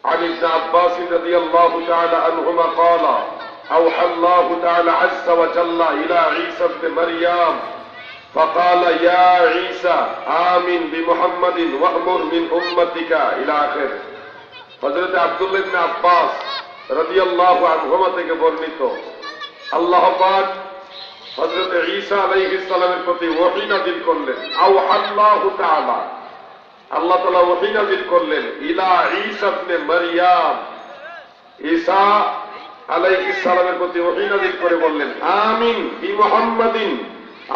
عن ابن عباس رضي الله تعالى عنهما قال أوحى الله تعالى عز وجل إلى عيسى بن مريم فقال يا عيسى آمن بمحمد وأمر من أمتك إلى آخر। হযরত আব্দুল্লাহ ইবনে আব্বাস রাদিয়াল্লাহু আনহুমা থেকে বর্ণিত, আল্লাহ পাক হযরত ঈসা আলাইহিস সালামের প্রতি ওহী নাযিল করলেন। আওহাল্লাহু তাআলা, আল্লাহ তাআলা ওহী নাযিল করলেন ইলা ঈসা ইবনে মারইয়াম, ঈসা আলাইহিস সালামের প্রতি ওহী নাযিল করে বললেন আমিন বিমুহাম্মাদিন,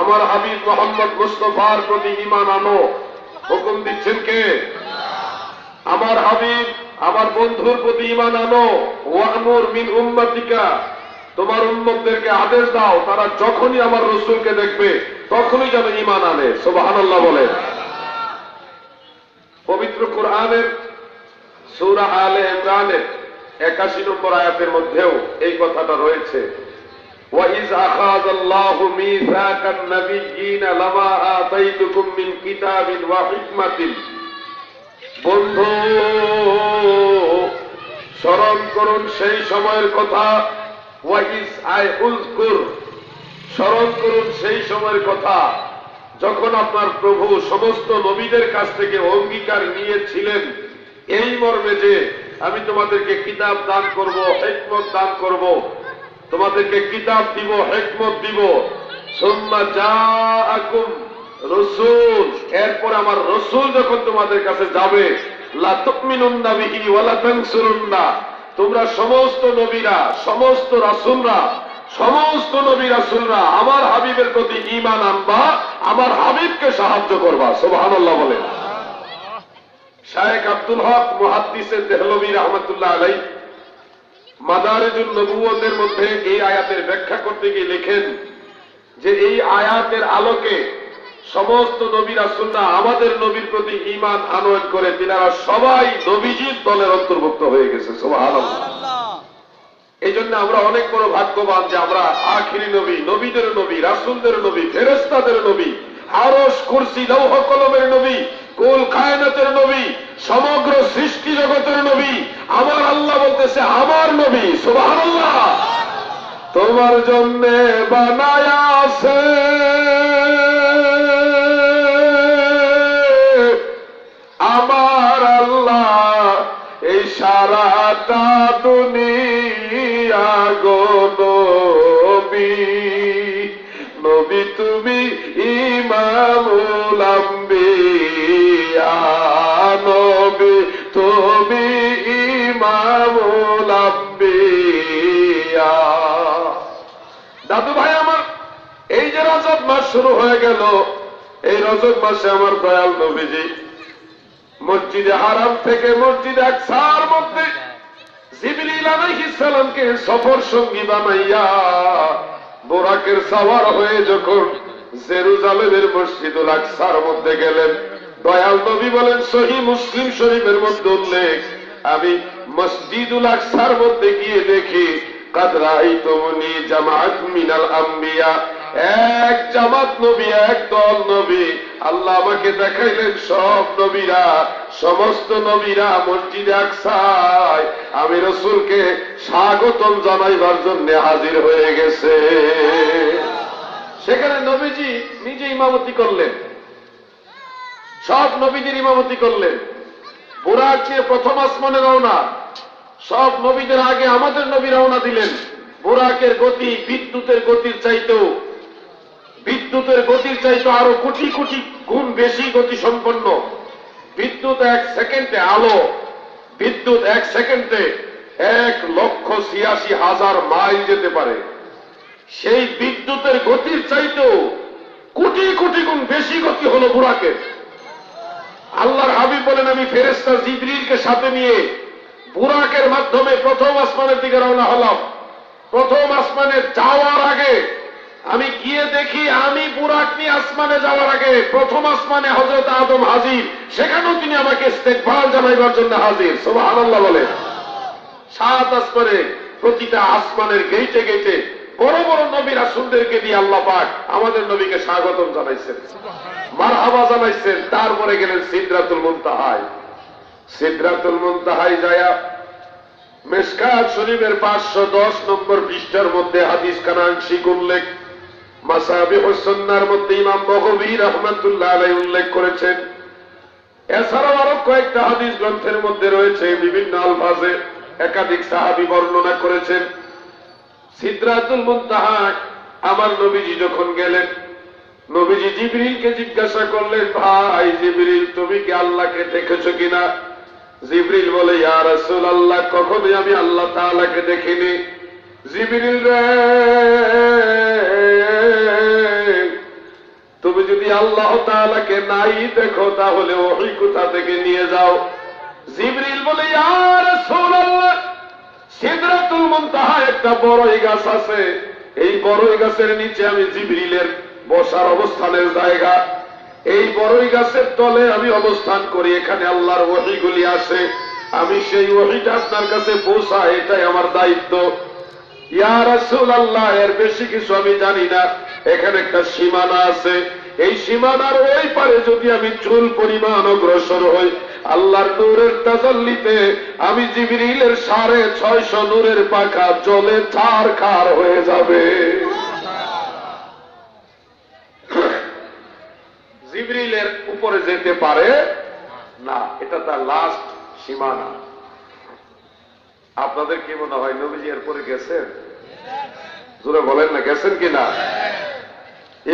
আমার হাবিব মুহাম্মদ মুস্তাফার প্রতি ঈমান আনো। হুকুম দিচ্ছেন কে? আমার হাবিব, আমার বন্ধুর প্রতি ঈমান আনো। ওয়ামুর মিন উম্মতিকা, তোমার উম্মতদেরকে আদেশ দাও তারা যখনই আমার রাসূলকে দেখবে তখনই যেন ঈমান আনে। সুবহানাল্লাহ বলেন। পবিত্র কোরআনের সূরা আলে ইমরানের ৮১ নম্বর আয়াতের মধ্যেও এই কথাটা রয়েছে, وَإِذْ أَخَذَ اللَّهُ مِيثَاقَ النَّبِيِّينَ لَمَا آتَيْتُكُم مِّن كِتَابٍ وَحِكْمَةٍ। বন্ধু, স্মরণ করুন সেই সময়ের কথা। ওয়াইজ আই উযকুর, স্মরণ করুন সেই সময়ের কথা যখন আপনার প্রভু সমস্ত নবীদের কাছ থেকে অঙ্গীকার নিয়েছিলেন এই মর্মে যে আমি তোমাদেরকে কিতাব দান করব, হিকমত দান করব, তোমাদেরকে কিতাব দিব, হিকমত দিব। সুম্মা জাআকুম রাসূল, এরপর আমার রাসূল যখন তোমাদের কাছে যাবে, লা তুমিনুন্না বিহি ওয়া লা তানসুরুন্না, তোমরা সমস্ত নবীরা, সমস্ত রাসূলরা, সমস্ত নবী রাসূলরা আমার হাবিবের প্রতি ঈমান আনবা, আমার হাবিবকে সাহায্য করবা। সুবহানাল্লাহ বলেন। শায়েখ আব্দুল হক মুহাদ্দিসে দেহলভী রাহমাতুল্লাহ আলাইহি মাদারিজুন নবুওয়াতের মধ্যে এই আয়াতের ব্যাখ্যা করতে গিয়ে লেখেন যে এই আয়াতের আলোকে সমস্ত নবী রাসূলরা আমাদের নবীর প্রতি ঈমান আনয়ন করে তিনারা সবাই নবীজির দলের অন্তর্ভুক্ত হয়ে গেছে। সুবহানাল্লাহ। এই জন্য আমরা অনেক বড় ভাগ্যবান যে আমরা আখিরি নবী, নবীদের নবী, রাসূলদের নবী, ফেরেশতাদের নবী, আরশ কুরসি লৌহ কলমের নবী, কুল কায়নাতের নবী, সমগ্র সৃষ্টি জগতের নবী আমার আল্লাহ বলতেছে আমার নবী। সুবহানাল্লাহ। তোমার জন্য বানায়া আছে আমার আল্লাহ এই সারাটা দুনিয়া গো নবী, নবী তুমি ইমামুল আম্বিয়া, নবী তুমি ইমামুল আম্বিয়া। দাদু ভাই আমার, এই যে রজব মাস শুরু হয়ে গেল, এই রজব মাসে আমার দয়াল নবীজি মসজিদে হারাম থেকে মসজিদে আকসার মধ্যে জিবরিল আলাইহিস সালামকে সফর সঙ্গী বানাইয়া বোরাকের সাওয়ার হয়ে যখন জেরুজালেমের মসজিদুল আকসার মধ্যে গেলেন, দয়াল নবী বলেন সহিহ মুসলিম শরীফের মধ্যে উল্লেখ, আমি মসজিদুল আকসার মধ্যে গিয়ে দেখি কাদ রাআইতুনি জামাআত মিনাল আম্বিয়া, এক জামাত নবী, এক দল নবী। আল্লাহ আমাকে দেখাইলেন সব নবীরা, সমস্ত নবীরা মসজিদে আকসায় আমি রাসূলকে স্বাগতম জানাইবার জন্য হাজির হয়ে গেছে। সেখানে নবীজি নিজে ইমামতি করলেন, সব নবীদের ইমামতি করলেন। বুরাক চেয়ে প্রথম আসমানে রওনা, সব নবীদের আগে আমাদের নবী রওনা দিলেন। বুরাকের গতি বিদ্যুতের গতির চাইতেও, বিদ্যুতের গতির চাইতে আরো কোটি কোটি গুণ বেশি গতি সম্পন্ন। বিদ্যুৎ 1 সেকেন্ডে, আলো বিদ্যুৎ 1 সেকেন্ডে 1,86,000 মাইল যেতে পারে। সেই বিদ্যুতের গতির চাইতেও কোটি কোটি গুণ বেশি গতি হলো বুরাকের। আল্লাহর হাবিব বলেন আমি ফেরেশতা জিবরিলকে সাথে নিয়ে বুরাকের মাধ্যমে প্রথম আসমানের দিকে রওনা হলাম। প্রথম আসমানে যাওয়ার আগে আমি গিয়ে দেখি আমি বুরাক নিয়ে আসমানে যাওয়ার আগে প্রথম আসমানে হযরত আদম হাজির, সেখানেও তিনি আমাকে ইস্তেগফার জানাইবার জন্য হাজির। সুবহানাল্লাহ বলেন। 7 আসমানে, প্রতিটা আসমানের গেইটে গেইটে বড় বড় নবী রাসূলদেরকে দিয়ে আল্লাহ পাক আমাদের নবীকে স্বাগতম জানাইছেন, মারহাবা জানাইছেন। তারপরে গেলেন সিদরাতুল মুনতাহায়। সিদরাতুল মুনতাহায় যায়া মিশকাত শরীফের 510 নম্বর পৃষ্ঠার মধ্যে হাদিস খানা আংশিক উল্লেখ, মাসাবিহুস সুন্নাহর মধ্যে ইমাম বগবী রাহমাতুল্লাহ আলাইহি উল্লেখ করেছেন। এছাড়াও আরো কয়েকটা হাদিস গ্রন্থের মধ্যে রয়েছে, বিভিন্ন আলফাজে একাধিক সাহাবী বর্ণনা করেছেন। সিদরাতুল মুনতাহায় আমার নবীজি যখন গেলেন, নবীজি জিবরিলকে জিজ্ঞাসা করলেন, ভাই জিবরিল, তুমি কি আল্লাহকে দেখেছো কিনা? জিবরিল বলে, ইয়া রাসূলুল্লাহ, কখনোই আমি আল্লাহ তাআলাকে দেখিনি। জিবরিল রে, তুমি যদি আল্লাহ তাআলাকে নাই দেখো তাহলে ওহী কোথা থেকে নিয়ে যাও? জিবরিল বলে, ইয়া রাসূলুল্লাহ, সিদরাতুল মুনতাহায় একটা বড়ই গাছ আছে, এই বড়ই গাছের নিচে আমি জিবরিলের বসার অবস্থানের জায়গা, এই বড়ই গাছের তলে আমি অবস্থান করি, এখানে আল্লাহর ওহীগুলি আসে, আমি সেই ওহীটা আপনার কাছে পৌঁছাই, এটাই আমার দায়িত্ব। ইয়া রাসূলুল্লাহ, এর বেশি কিছু আমি জানি না, এখানে একটা সীমানা আছে, এই সীমানার ওই পারে যদি আমি চুল পরিমাণ অগ্রসর হই, আল্লাহর নূরের তাজাল্লিতে আমি জিবরিলের 650 নূরের পাখা জলে ছারখার হয়ে যাবে। জিবরিলের উপরে যেতে পারে না, এটা তার লাস্ট সীমানা। আপনাদের কি মনে হয় নবীজি এরপরে গেছেন? জোরে বলেন না, গেছেন কিনা?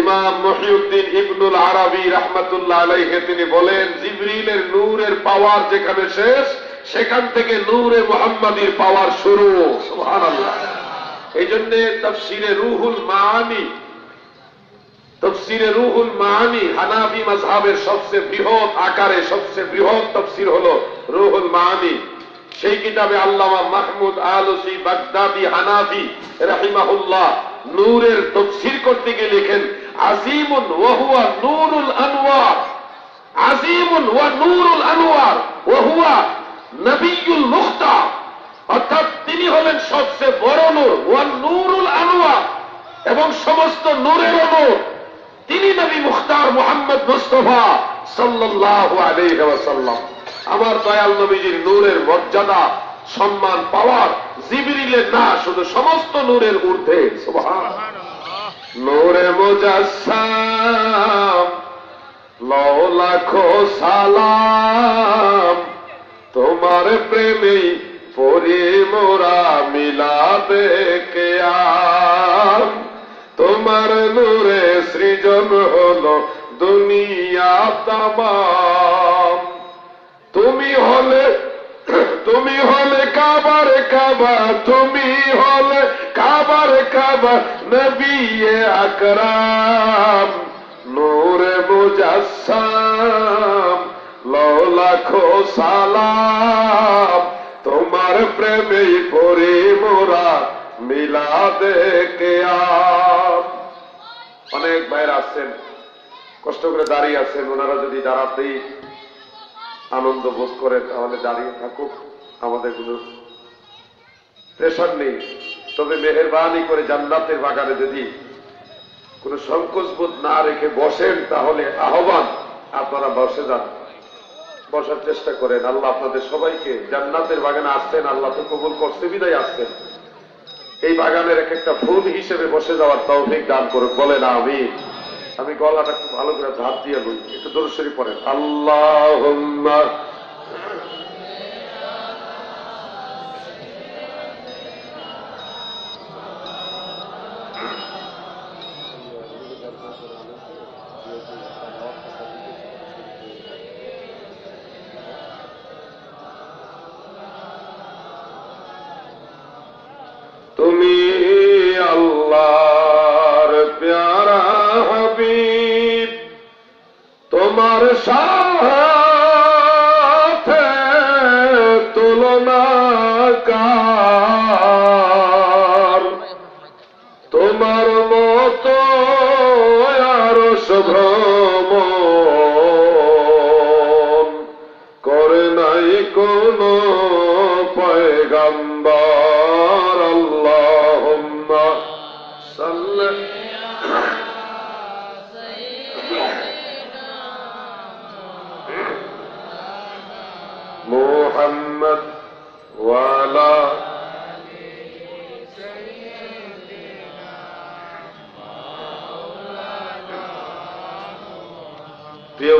ইমাম মহিউদ্দিন ইবনুল আরাবী রাহমাতুল্লাহ আলাইহি তিনি বলেন, জিবরিলের নূরের পাওয়ার যেখানে শেষ, সেখান থেকে নূরে মুহাম্মাদীর পাওয়ার শুরু। সুবহানাল্লাহ। এই জন্য তাফসীরে রুহুল মাআনি, তাফসীরে রুহুল মাআনি হানাফি মাযহাবের সবচেয়ে বৃহৎ আকারে সবচেয়ে বৃহৎ তাফসীর হলো রুহুল মাআনি। সেই কিতাবে আল্লামা মাহমুদ আলুসি বাগদাদি হানাফি রাহিমাহুল্লাহ নূরের তাফসীর করতে গিয়ে লেখেন, আজিমুন ওয়া হুয়া নূরুল আনওয়ার, আজিমুন ওয়া নূরুল আনওয়ার ওয়া হুয়া নবিয়ুল মুখতার, অর্থাৎ তিনি হলেন সবচেয়ে বড় নূর, ওয়া নূরুল আনওয়ার, এবং সমস্ত নূরের নূর, তিনি নবী মুখতার মুহাম্মদ মুস্তাফা সাল্লাল্লাহু আলাইহি ওয়াসাল্লাম। আমার দয়াল নবীজির নূরের মর্যাদা সম্মান পাওয়ার জিবরিলের না, শুধু সমস্ত নূরের ঊর্ধ্বে। সুবহানাল্লাহ। নূরে মুজাসসাম লাখ লাখো সালাম, তোমার প্রেমে পড়ি মোরা মিলাদে কিয়াম, তোমার নূরে সৃজন হলো দুনিয়া তামাম, তুমি হলে কাবার কাবা, তুমি হলে কাবার কাবা, নবী আকরাম, নূরে মুজাসসাম লাখ লাখো সালাম, তোমার প্রেমে পড়ি মোরা মিলাদে কিয়াম। অনেক ভাইরা আছেন, কষ্ট করে দাঁড়িয়ে আছেন, ওনারা যদি দাঁড়াতেই আনন্দ বোধ করে তাহলে দাঁড়িয়ে থাকুক, আমাদের কোনো প্রেশার নেই। তবে মেহেরবানি করে জান্নাতের বাগানে যদি কোনো সংকোচ বোধ না রেখে বসেন তাহলে আহ্বান, আপনারা বসে যান, বসার চেষ্টা করেন। আল্লাহ আপনাদের সবাইকে জান্নাতের বাগানে আসছেন, আল্লাহ তো কবুল করছে বিদায় আসছেন, এই বাগানের এক একটা ফুল হিসেবে বসে যাওয়ার তৌফিক দান করুক, বলেন আমিন। আমি গলাটা খুব ভালো করে ধাপ দিয়ে বলি, একটু দরুদ শরীফ পড়েন। আল্লাহুম্মা তুমি আল্লাহর প্যারা হাবিব, তোমার সাথে তুলনা কার, তোমার মতো আরশ ভ্রমণ করে নাই কোন পয়গম্বর। আল্লাহুম্মা সাল্লি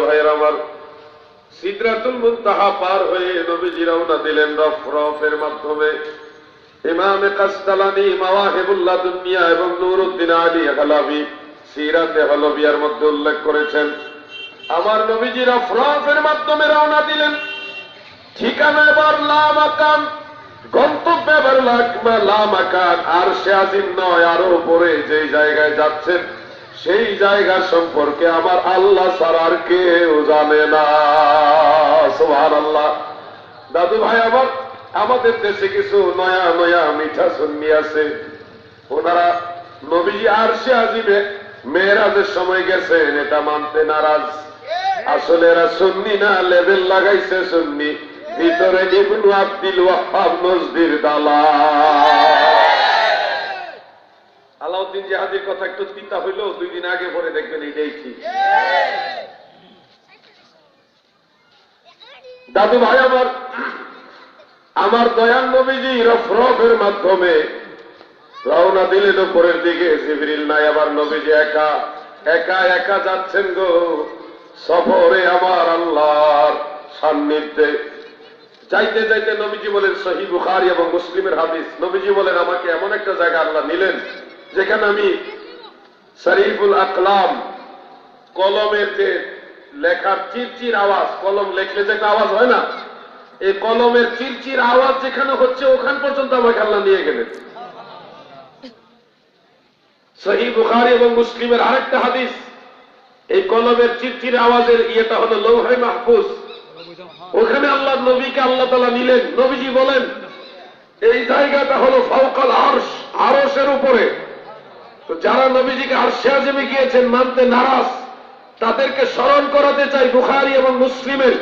ভাইয়ের আমার, সিদরাতুল মুনতাহা পার হয়ে নবীজি রওনা দিলেন রফের মাধ্যমে। ইমামে কাসতালানি মাওয়াহিবুল লাদুনিয়া এবং নুরউদ্দিন আলী হালাবি সিরাতে হালাবিয়ার মধ্যে উল্লেখ করেছেন, আমার নবীজি রফের মাধ্যমে রওনা দিলেন। ঠিকানা এবার লা মাকান, গন্তব্য এবার লা মাকান, আর সে আজিম নয়, আরো উপরে যেই জায়গায় যাচ্ছেন সেই জায়গা সম্পর্কে আমার আল্লাহ ছাড়া আর কেউ জানে না। সুবহানাল্লাহ। দাদু ভাই আমার, আমাদের দেশে কিছু নয়া নয়া মিঠা সুন্নি আছে, ওনারা নবীজি আরশে আজিমে মেরাজের সময় গেছেন এটা মানতে নারাজ। আসলে এরা সুন্নি না, লেবেল লাগাইছে সুন্নি, ভিতরে ইবনু আব্দুল ওয়াহ্হাব নজদির দালাল। আলাউদ্দিন জিহাদির কথা একটু চিন্তা হইলো, 2 দিন আগে পরে দেখবেন এটাই ঠিক। দাদু ভাই আমার দয়াল নবীজি রফের মাধ্যমে রওনা দিলেন উপরের দিকে। জিবরিল নাই, আবার নবীজি একা একা একা যাচ্ছেন গো সফরে আমার আল্লাহর সান্নিধ্যে। যাইতে যাইতে নবীজি বলেন, সহিহ বুখারী এবং মুসলিমের হাদিস, নবীজি বলেন আমাকে এমন একটা জায়গা আল্লাহ নিলেন যেখানে আমি শরীফুল আকলাম, কলমের যে লেখার চিরচির আওয়াজ, কলম লেখলে যে একটা আওয়াজ হয় না, এই কলমের চিরচির আওয়াজ যেখানে হচ্ছে ওখান পর্যন্ত আমাকে আল্লাহ নিয়ে গেলেন। সহিহ বুখারী এবং মুসলিমের আরেকটা হাদিস, এই কলমের চিরচির আওয়াজের ইয়েটা হলো লৌহে মাহফুজ, ওখানে আল্লাহ নবীকে আল্লাহ তাআলা নিলেন। নবীজি বলেন এই জায়গাটা হলো ফাওকাল আরশ, আরশের উপরে। তো যারা নবীজিকে আরশে আজিমে গিয়েছেন মানতে নারাজ, তাদেরকে স্মরণ করাতে চাই বুখারী এবং মুসলিমের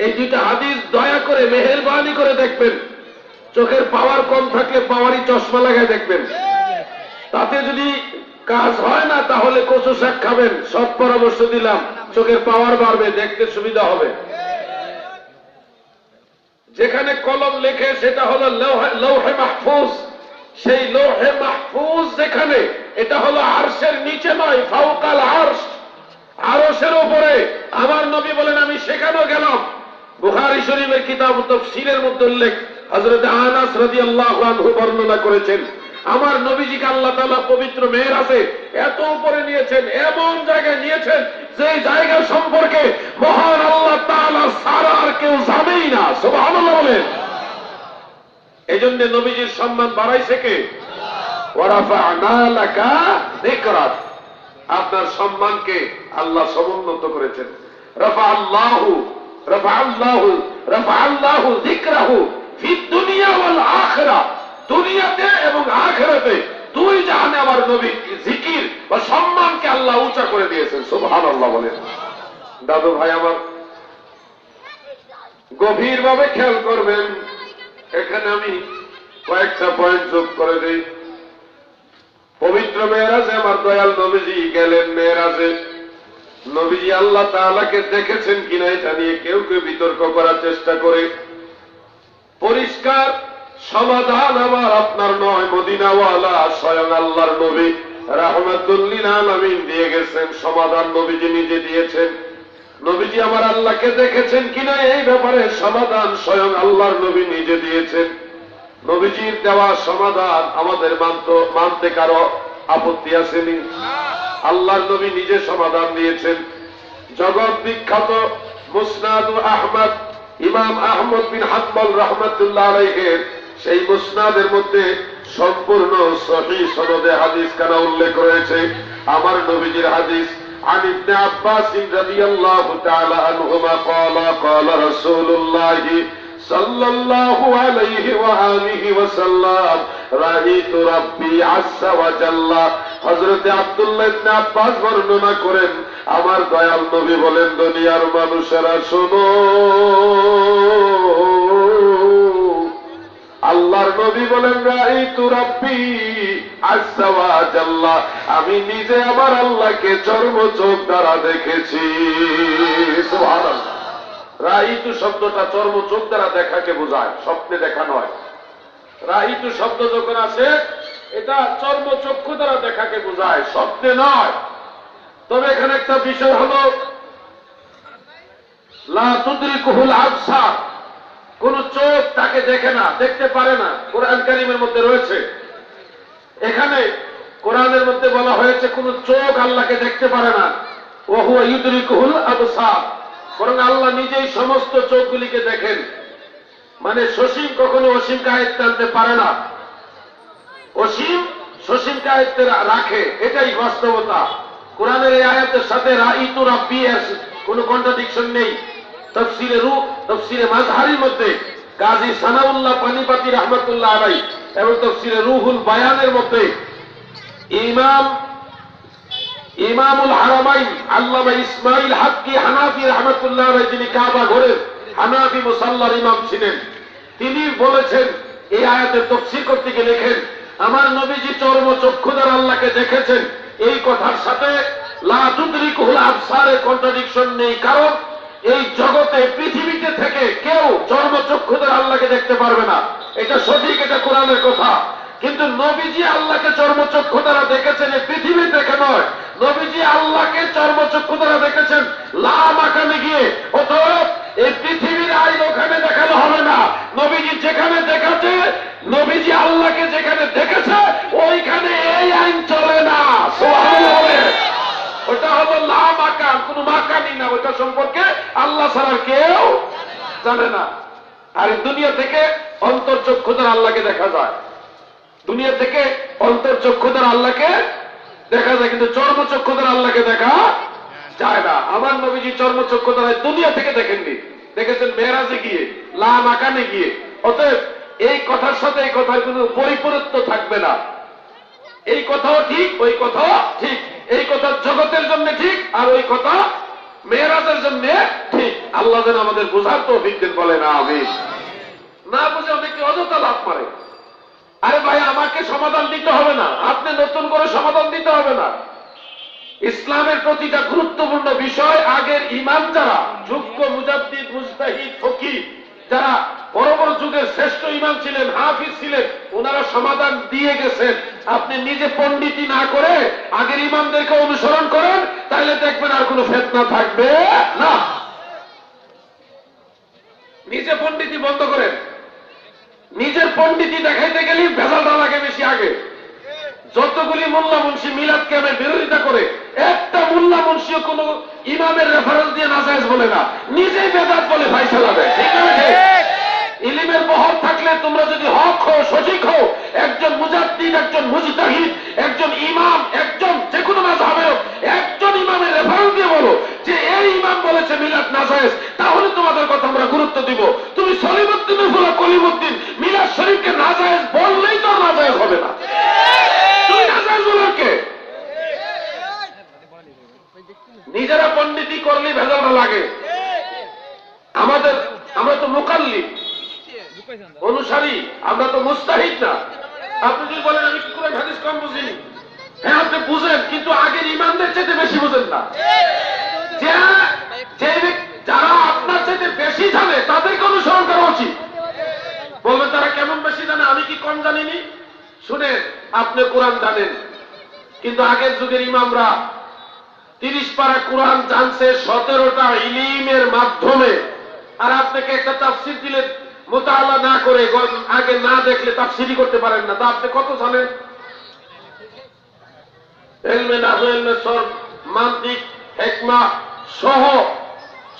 এই 2টা হাদিস। দয়া করে মেহেরবানি করে দেখবেন, চোখের পাওয়ার কম থাকলে পাওয়ারই চশমা লাগায় দেখবেন। তাতে যদি কাজ হয় না তাহলে কচু শাক খাবেন, সব পরামর্শ দিলাম, চোখের পাওয়ার বাড়বে, দেখতে সুবিধা হবে। যেখানে কলম লেখে সেটা হলো লৌহে মাহফুজ। সেই লৌহে মাহফুজ যেখানে, এটা হলো আরশের নিচে নয়, ফাওকাল আরশ, আরশের উপরে। আমার নবী বলেন আমি সেখানেও গেলাম। বুখারী শরীফের কিতাব তাফসীরের মধ্যে উল্লেখ, হযরত আনাস রাদিয়াল্লাহু আনহু বর্ণনা করেছেন, আমার নবীজিকে আল্লাহ তাআলা পবিত্র মেরাজে এত উপরে নিয়েছেন, এমন জায়গায় নিয়েছেন যে জায়গা সম্পর্কে মহান আল্লাহ তাআলা ছাড়া আর কেউ জানেই না। সুবহানাল্লাহ বলেন। এইজন্য নবীজির সম্মান বাড়াইছে কে? ওয়া রাফা'না লাকা যিকরাক, আপনার সম্মানকে আল্লাহ সমুন্নত করেছেন। রাফা'আল্লাহু যিকরাহু ফিদ দুনিয়া ওয়াল আখিরাহ, দুনিয়াতে এবং আখিরাতে 2 জাহানে আমার নবী জিকির বা সম্মানকে আল্লাহ উঁচা করে দিয়েছেন। সুবহানাল্লাহ বলেন। দাদু ভাই আমার, গভীরভাবে খেয়াল করবেন, এখানে আমি কয়েকটা পয়েন্ট যোগ করে দিই। পবিত্র মেরাজে আমার দয়াল নবীজি গেলেন। মেরাজে নবীজি আল্লাহ তাআলাকে দেখেছেন কিনা এটা নিয়ে কেউ কেউ বিতর্ক করার চেষ্টা করে। পরিষ্কার সমাধান আমার আপনার নয়, মদিনাওয়ালা স্বয়ং আল্লাহর নবী রাহমাতুল লিল আলামিন দিয়ে গেছেন। সমাধান নবীজি নিজে দিয়েছেন। নবীজি আমার আল্লাহকে দেখেছেন কিনা এই ব্যাপারে সমাধান স্বয়ং আল্লাহর নবী নিজে দিয়েছেন। নবীজির দেওয়া সমাধান আমাদের মানতে কারো আপত্তি আসেনি। আল্লাহর নবী নিজে সমাধান দিয়েছেন। জগৎ বিখ্যাত মুসনাদ আহমদ, ইমাম আহমদ বিন হাম্বল রাহমাতুল্লাহ আলাইহির সেই মুসনাদের মধ্যে সম্পূর্ণ সহিহ সনদে হাদিস কানা উল্লেখ রয়েছে। আমার নবীজির হাদিস, عن ابن عباس رضي الله تعالى عنهما قال قال رسول الله صلى الله عليه وآله وسلم رأيت ربي عز وجل। হযরত আব্দুল্লাহ ইবনে আব্বাস বর্ণনা করেন, আমার দয়াল নবী বলেন, দুনিয়ার মানুষেরা শোনো, আল্লাহর নবী বলেন, রাইতু রাব্বি আযজা ওয়া জাল্লা, আমি নিজে আমার আল্লাহকে চর্মচোখ দ্বারা দেখেছি। সুবহানাল্লাহ। রাইতু শব্দটা চর্মচোখ দ্বারা দেখাকে বোঝায়, স্বপ্নে দেখা নয়। রাইতু শব্দ যখন আছে এটা চর্মচক্ষু দ্বারা দেখাকে বোঝায়, স্বপ্নে নয়। তবে এখানে একটা বিষয় হলো, লা তুদরিকুহুল আবসার, কোন চোখ তাকে দেখে না, দেখতে পারে না, কোরআন কারীমের মধ্যে রয়েছে। এখানে কোরআনের মধ্যে বলা হয়েছে কোন চোখ আল্লাহকে দেখতে পারে না, ওয়া হুয়া ইউদরিকুহুল আবসার, বরং আল্লাহ নিজেই সমস্ত চোখগুলিকে দেখেন। মানে সসীম কখনো অসীমকে আয়ত্তে আনতে পারে না, অসীম সসীমকে আয়ত্তে রাখে, এটাই বাস্তবতা। কোরআনের এই আয়াতের সাথে রাইতু রাব্বি এর কোনো কন্ট্রাডিকশন নেই। তাফসীরে মাজহারির মধ্যে গাজী সানাউল্লাহ পানিপাতি রাহমাতুল্লাহ আলাইহি এবং তাফসীরে রুহুল বায়ানের মধ্যে ইমামুল হারামাইন আল্লামা ইসমাইল হাক্কি হানাফি রাহমাতুল্লাহ আলাইহি, যিনি কাবা ঘরের হানাফি মুসাল্লার ইমাম ছিলেন, তিনি বলেছেন, এই আয়াতের তাফসীর করতে গিয়ে লেখেন, আমার নবীজি চর্ম চক্ষু দ্বারা আল্লাহকে দেখেছেন। এই কথার সাথে লা তুদরিকুহুল আবসারের কন্ট্রাডিকশন নেই, কারণ এই জগতে পৃথিবীতে থেকে কেউ চর্ম চক্ষু দ্বারা আল্লাহকে দেখতে পারবে না, এটা সঠিক, এটা কোরআনের কথা। কিন্তু নবীজি আল্লাহকে চর্মচক্ষু দ্বারা দেখেছেন, এই পৃথিবী দেখে নয়, নবীজি আল্লাহকে চর্মচক্ষু দ্বারা দেখেছেন লা মাকানে গিয়ে। অতএব এই পৃথিবীর আইন ওখানে দেখানো হবে না, নবীজি যেখানে দেখাচ্ছে, নবীজি আল্লাহকে যেখানে দেখেছে ওইখানে এই আইন চলে না। সুবহানাল্লাহ। ওটা হলো লা মাকান, কোন মাকানই না, ওটা সম্পর্কে আল্লাহ ছাড়া কেউ জানে না। আর দুনিয়া থেকে অন্তর্চক্ষু দ্বারা আল্লাহকে দেখা যায়, দুনিয়া থেকে অন্তর্চক্ষু দ্বারা আল্লাহকে দেখা যায়, কিন্তু চর্মচক্ষু দ্বারা আল্লাহকে দেখা যায় না। আমার নবীজি চর্মচক্ষু দ্বারা দুনিয়া থেকে দেখেননি, দেখেছেন মেরাজে গিয়ে, লা মাকানে গিয়ে। অতএব এই কথার সাথে এই কথার কোনো বৈপরীত্য থাকবে না। এই কথাও ঠিক, ওই কথাও ঠিক, এই কথা জগতের জন্য ঠিক, আর ওই কথা মেরাজের জন্য ঠিক। আল্লাহ যেন আমাদের বোঝার তৌফিক দেন, বলে না আমিন। না বুঝে অনেকে অযথা লাভ করে। আরে ভাই, আমাকে সমাধান দিতে হবে না, আপনি নতুন করে সমাধান দিতে হবে না। ইসলামের প্রতিটা গুরুত্বপূর্ণ বিষয় আগের ইমাম যারা যোগ্য মুজাদ্দিদ মুজতাহিদ ফকিহ, যারা বড় বড় যুগের শ্রেষ্ঠ ইমাম ছিলেন, হাফিজ ছিলেন, ওনারা সমাধান দিয়ে গেছেন। আপনি নিজে পণ্ডিতি না করে আগের ইমামদেরকে অনুসরণ করেন, তাহলে দেখবেন আর কোনো ফিতনা থাকবে না। নিজে পণ্ডিতি বন্ধ করেন। নিজের পণ্ডিতি দেখাইতে গেলে ভেজালটা লাগে বেশি। আগে যতগুলি মোল্লা মুন্সি মিলাদ ক্যাম্পের বিরোধিতা করে, একটা মোল্লা মুন্সিও কোন ইমামের রেফারেন্স দিয়ে নাজায়েজ বলে না, নিজেই বেদাত বলে ফায়সালা দেয়। ঠিক আছে? ইলমের বহর থাকলে তোমরা যদি হক হও, সঠিক হও, একজন মুজাদ্দিদ, একজন মুজতাহিদ, একজন ইমাম, একজন যে কোনো মাযহাবের একজন ইমামের রেফারেন্স দিয়ে বলো যে এই ইমাম বলেছে মিলাদ নাজায়েজ, তাহলে তোমাদের কথা আমরা গুরুত্ব দিব। তুমি সলিমুদ্দিন ফুলা কলিমুদ্দিন মিলাদ শরীফকে নাজায়েজ বললেই তো নাজায়েজ হবে না। তুমি নাজায়েজ বলার কে? নিজেরা পণ্ডিতি করলে ভেজালটা লাগে। আমরা তো মুকাল্লিদ, অনুসারী, আমরা তো মুস্তাহিদ না। আপনি যদি বলেন আমি কি কোরআন হাদিস কম বুঝিনি, হ্যাঁ আপনি বুঝেন, কিন্তু আগের ইমামদের চাইতে বেশি বুঝেন না। যারা আপনার চাইতে বেশি জানে তাদেরকে অনুসরণ করা উচিত। বলবেন তারা কেমন বেশি জানে, আমি কি কম জানিনি? শুনেন, আপনি কোরআন জানেন, কিন্তু আগের যুগের ইমামরা 30 পারা কোরআন জানছে 17টা ইলমের মাধ্যমে। আর আপনাকে একটা তাফসীর দিলে মুতাআলা না করে, আগে না দেখলে তাফসীরই করতে পারেন না, তা আপনি কত জানেন? ইলমে নাহু, ইলমে সরফ, মানতিক, হিকমা সহ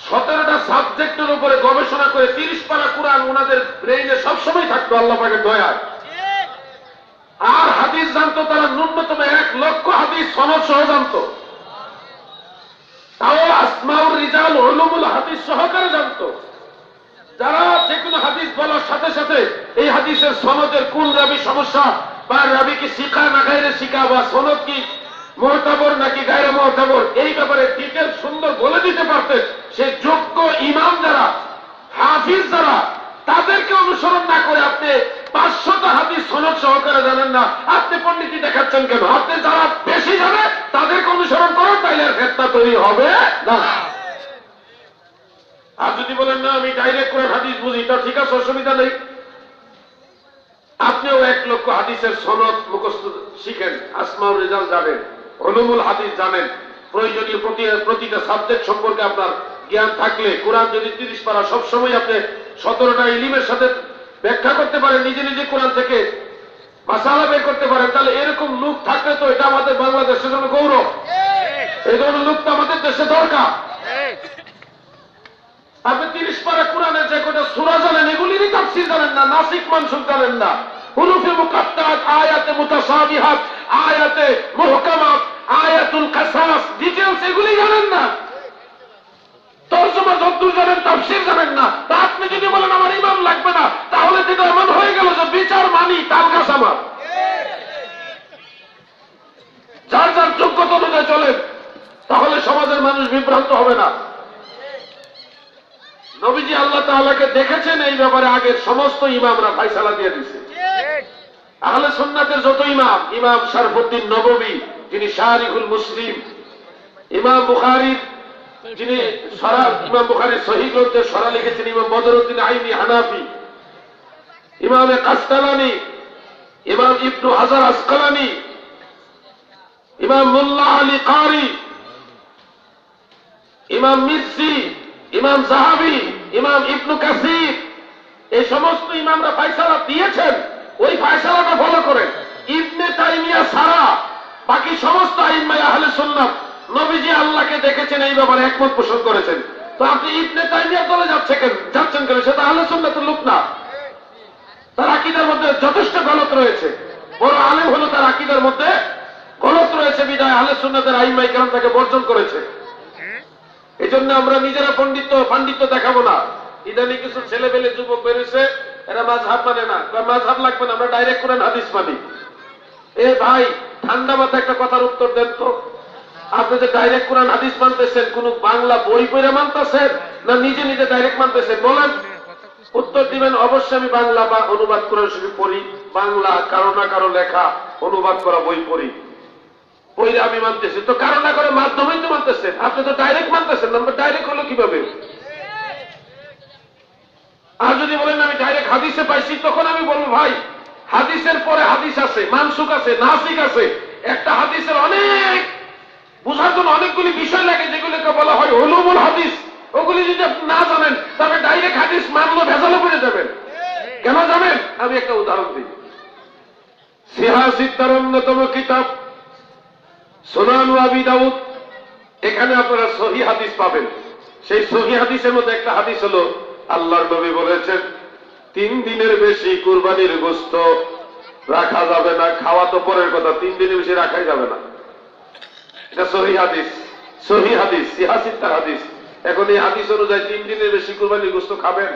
17টা সাবজেক্টের উপরে গবেষণা করে 30 পারা কোরআন ওনাদের ব্রেইনে সবসময় থাকতো আল্লাহ পাকের দয়ায়। আর হাদিস জানতো তারা ন্যূনতম 1 লক্ষ হাদিস সনদ সহ জানতো। তাও আসমাউর রিজাল উলুমুল হাদিস সহকারে জানতো। যারা যে কোনো হাদিস বলার সাথে সাথে এই হাদিসের সনদের কোন রাবি সমস্যা, বা রাবি কি শিখা না গায়রে শিখা, বা সনদ কি মুতাবর নাকি গায়রে মুতাবর, এই ব্যাপারে ডিটেল সুন্দর বলে দিতে পারতেন। সে যোগ্য ইমাম যারা, হাফিজ যারা, তাদেরকে অনুসরণ না করে আপনি 500টা হাদিস সনদ সহকারে জানেন না, আপনি পণ্ডিতি দেখাচ্ছেন কেন? আপনি যারা বেশি জানে তাদেরকে অনুসরণ করেন, তাইলে আর ফিতনা তৈরি হবে না। আর যদি বলেন না আমি ডাইরেক্ট কোরআন হাদিস বুঝি, তা ঠিক আছে, অসুবিধা নেই। আপনিও 1 লক্ষ হাদিসের সনদ মুখস্থ শিখেন, আসমাউল রিজাল জানেন, উলুমুল হাদিস জানেন, প্রয়োজনীয় প্রতিটা সাবজেক্ট সম্পর্কে আপনার জ্ঞান থাকলে কোরআন যদি 30 পারা সবসময় আপনি 17টা ইলমের সাথে ব্যাখ্যা করতে পারেন, নিজে নিজে কোরআন থেকে মাসালা বের করতে পারেন, তাহলে এরকম লোক থাকলে তো এটা আমাদের বাংলাদেশের জন্য গৌরব। এই ধরনের লোক তো আমাদের দেশে দরকার। আপনি 30 পারা কোরআনের যে কটা সূরা জানেন এগুলিরই তাফসীর জানেন না, নাসিখ মানসুখ জানেন না, হুরুফে মুকাত্তাত, আয়াতে মুতাশাবিহাত, আয়াতে মুহকামাত, আয়াতুল কাসাস, ডিটেইলস এগুলি জানেন না, তরজমা যদ্দূর জানেন তাফসীর জানেন না। তা আপনি যদি বলেন আমার ইমাম লাগবে না, তাহলে তো এমন হয়ে গেল যে বিচার মানি তাল গাছ আমার। যার যার যোগ্যতা অনুযায়ী চলেন, তাহলে সমাজের মানুষ বিভ্রান্ত হবে না। নবীজি আল্লাহ তাআলাকে দেখেছেন এই ব্যাপারে আগের সমস্ত ইমামরা ফয়সালা দিয়ে দিয়েছে। আহলে সুন্নাতের যত ইমাম, ইমাম শরফুদ্দিন নববী যিনি শারিহুল মুসলিম, ইমাম বুখারী যিনি ইমাম বুখারীর সহিহ গ্রন্থে সরা লিখেছেন, ইমাম বদরউদ্দিন আইনি হানাফি, ইমাম কাসতালানি, ইমাম ইবনু হাজার আসকালানি, ইমাম মোল্লা আলী কারি, ইমাম মিসরি, ইমাম যাহাবি, ইমাম ইবনু কাসির, এই সমস্ত ইমামরা ফয়সালা দিয়েছেন। ওই ফয়সালাটা ফলো করেন। ইবনে তাইমিয়া ছাড়া বাকি সমস্ত আইম্মায়ে আহলে সুন্নাত নবীজি আল্লাহকে দেখেছেন এই ব্যাপারে একমত পোষণ করেছেন। তো আপনি ইবনে তাইমিয়ার দলে যাচ্ছেন কেন? সেটা আহলে সুন্নাতের লোক না, তার আকীদার মধ্যে যথেষ্ট গলত রয়েছে। বড় আলেম হলো তার আকীদার মধ্যে গলত রয়েছে, বিদায় আহলে সুন্নাতের আইম্মায়ে কেরাম তাকে বর্জন করেছে। এই জন্য আমরা নিজেরা পাণ্ডিত্য দেখাবো না। ইদানি কিছু ছেলেবেলে যুবক বেরিয়েছে, এরা মাযহাব মানে না, মাযহাব লাগবে না, আমরা ডাইরেক্ট কোরআন হাদিস মানি। এ ভাই, ঠান্ডা মাথায় একটা কথার উত্তর দেন তো, আপনি যে ডাইরেক্ট কোরআন হাদিস মানতেছেন, কোন বাংলা বই পড়ে মানতেছেন না নিজে নিজে ডাইরেক্ট মানতেছেন? বলেন, উত্তর দিবেন। অবশ্যই আমি বাংলা বা অনুবাদ কোরআন শরীফ পড়ি, বাংলা কারো না কারো লেখা অনুবাদ করা বই পড়ি, বইরে আমি মানতেছি। তো কারো না কারো মাধ্যমেই তো মানতেছেন, আপনি তো ডাইরেক্ট মানতেছেন না। ডাইরেক্ট হলো কিভাবে? আর যদি বলেন আমি ডাইরেক্ট হাদিসে পাইছি, তখন আমি বলবো ভাই, হাদিসের পরে হাদিস আছে, মানসুখ আছে, নাসিখ আছে। একটা হাদিসের অনেক বুঝার জন্য অনেকগুলি বিষয় লাগে, যেগুলোকে বলা হয় উলুমুল হাদিস। ওগুলি যদি আপনি না জানেন, তবে ডাইরেক্ট হাদিস মানলো ভেজালে পড়ে যাবেন। কেন জানেন? আমি একটা উদাহরণ দিই। সিহাসিত্তার অন্যতম কিতাব সুনান আবি দাউদ, এখানে আপনারা সহিহ হাদিস পাবেন। সেই সহিহ হাদিসের মধ্যে একটা হাদিস হলো, আল্লাহর নবী বলেছেন 3 দিনের বেশি কুরবানির গোশত রাখা যাবে না। খাওয়া তো পরের কথা, 3 দিনের বেশি রাখাই যাবে না। এটা সহিহ হাদিস, সহিহ হাদিস, সিহাসিত্তার হাদিস। এখন এই হাদিস অনুযায়ী 3 দিনের বেশি কুরবানির গোশত খাবেন?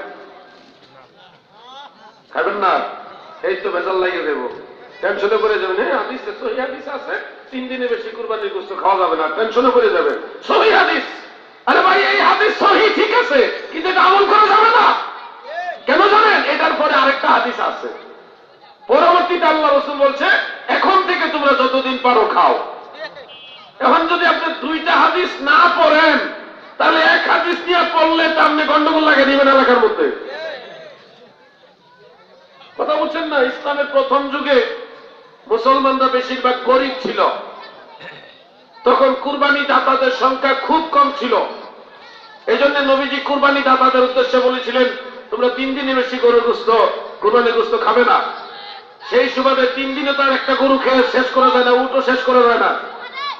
খাবেন না? এই তো ভেজাল লাগিয়ে দেবো, টেনশনে পড়ে যাবেন। হ্যাঁ, হাদিসে সহিহ হাদিস আছে 3 দিনের বেশি কুরবানির গোশত খাওয়া যাবে না, টেনশনে পড়ে যাবেন। সহিহ হাদিস। আরে ভাই, এই হাদিস সহিহ ঠিক আছে, কিন্তু এটা আমল করা যাবে না। কেন জানেন? এটার পরে আরেকটা হাদিস আছে, পরবর্তীতে আল্লাহ রাসূল বলছে এখন থেকে তোমরা যতদিন পারো খাও। এখন যদি আপনি 2টা হাদিস না পড়েন, তাহলে এক হাদিস নিয়ে পড়লে তো আপনি গন্ডগোল লাগিয়ে দিবেন এলাকার মধ্যে। কথা বলছেন না? ইসলামের প্রথম যুগে মুসলমানরা বেশিরভাগ গরিব ছিল, তখন কুরবানি দাতাদের সংখ্যা খুব কম ছিল। এই জন্য নবীজি কুরবানি দাতাদের উদ্দেশ্যে বলেছিলেন তোমরা 3 দিনে বেশি গরুর গোশত, কুরবানির গোশত খাবে না। সেই সুবাদে 3 দিনে তার একটা গরু খেয়ে শেষ করা যায় না, উটও শেষ করা যায় না।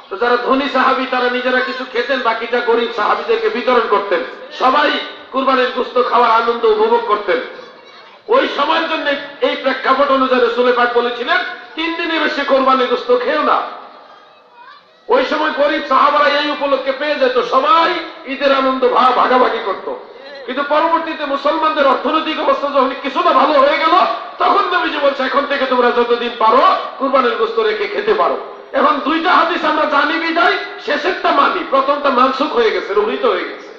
তো যারা ধনী সাহাবী তারা নিজেরা কিছু খেতেন, বাকিটা গরিব সাহাবীদেরকে বিতরণ করতেন। সবাই কুরবানির গোশত খাওয়ার আনন্দ উপভোগ করতেন। ওই সময়ের জন্য এই প্রেক্ষাপট অনুযায়ী রাসূল পাক বলেছিলেন 3 দিনে বেশি কুরবানির গোশত খেও না। ওই সময় গরিব সাহাবারা এই উপলক্ষে পেয়ে যেত, সবাই ঈদের আনন্দ ভাগাভাগি করত। কিন্তু পরবর্তীতে মুসলমানদের অর্থনৈতিক অবস্থা যখন কিছুটা ভালো হয়ে গেল, তখন নবীজি বলছে এখন থেকে তোমরা যতদিন পারো কুরবানির গোশত রেখে খেতে পারো। এখন 2টা হাদিস আমরা জানি বিদায় শেষেরটা মানি, প্রথমটা মানসুখ হয়ে গেছে, রহিত হয়ে গেছে।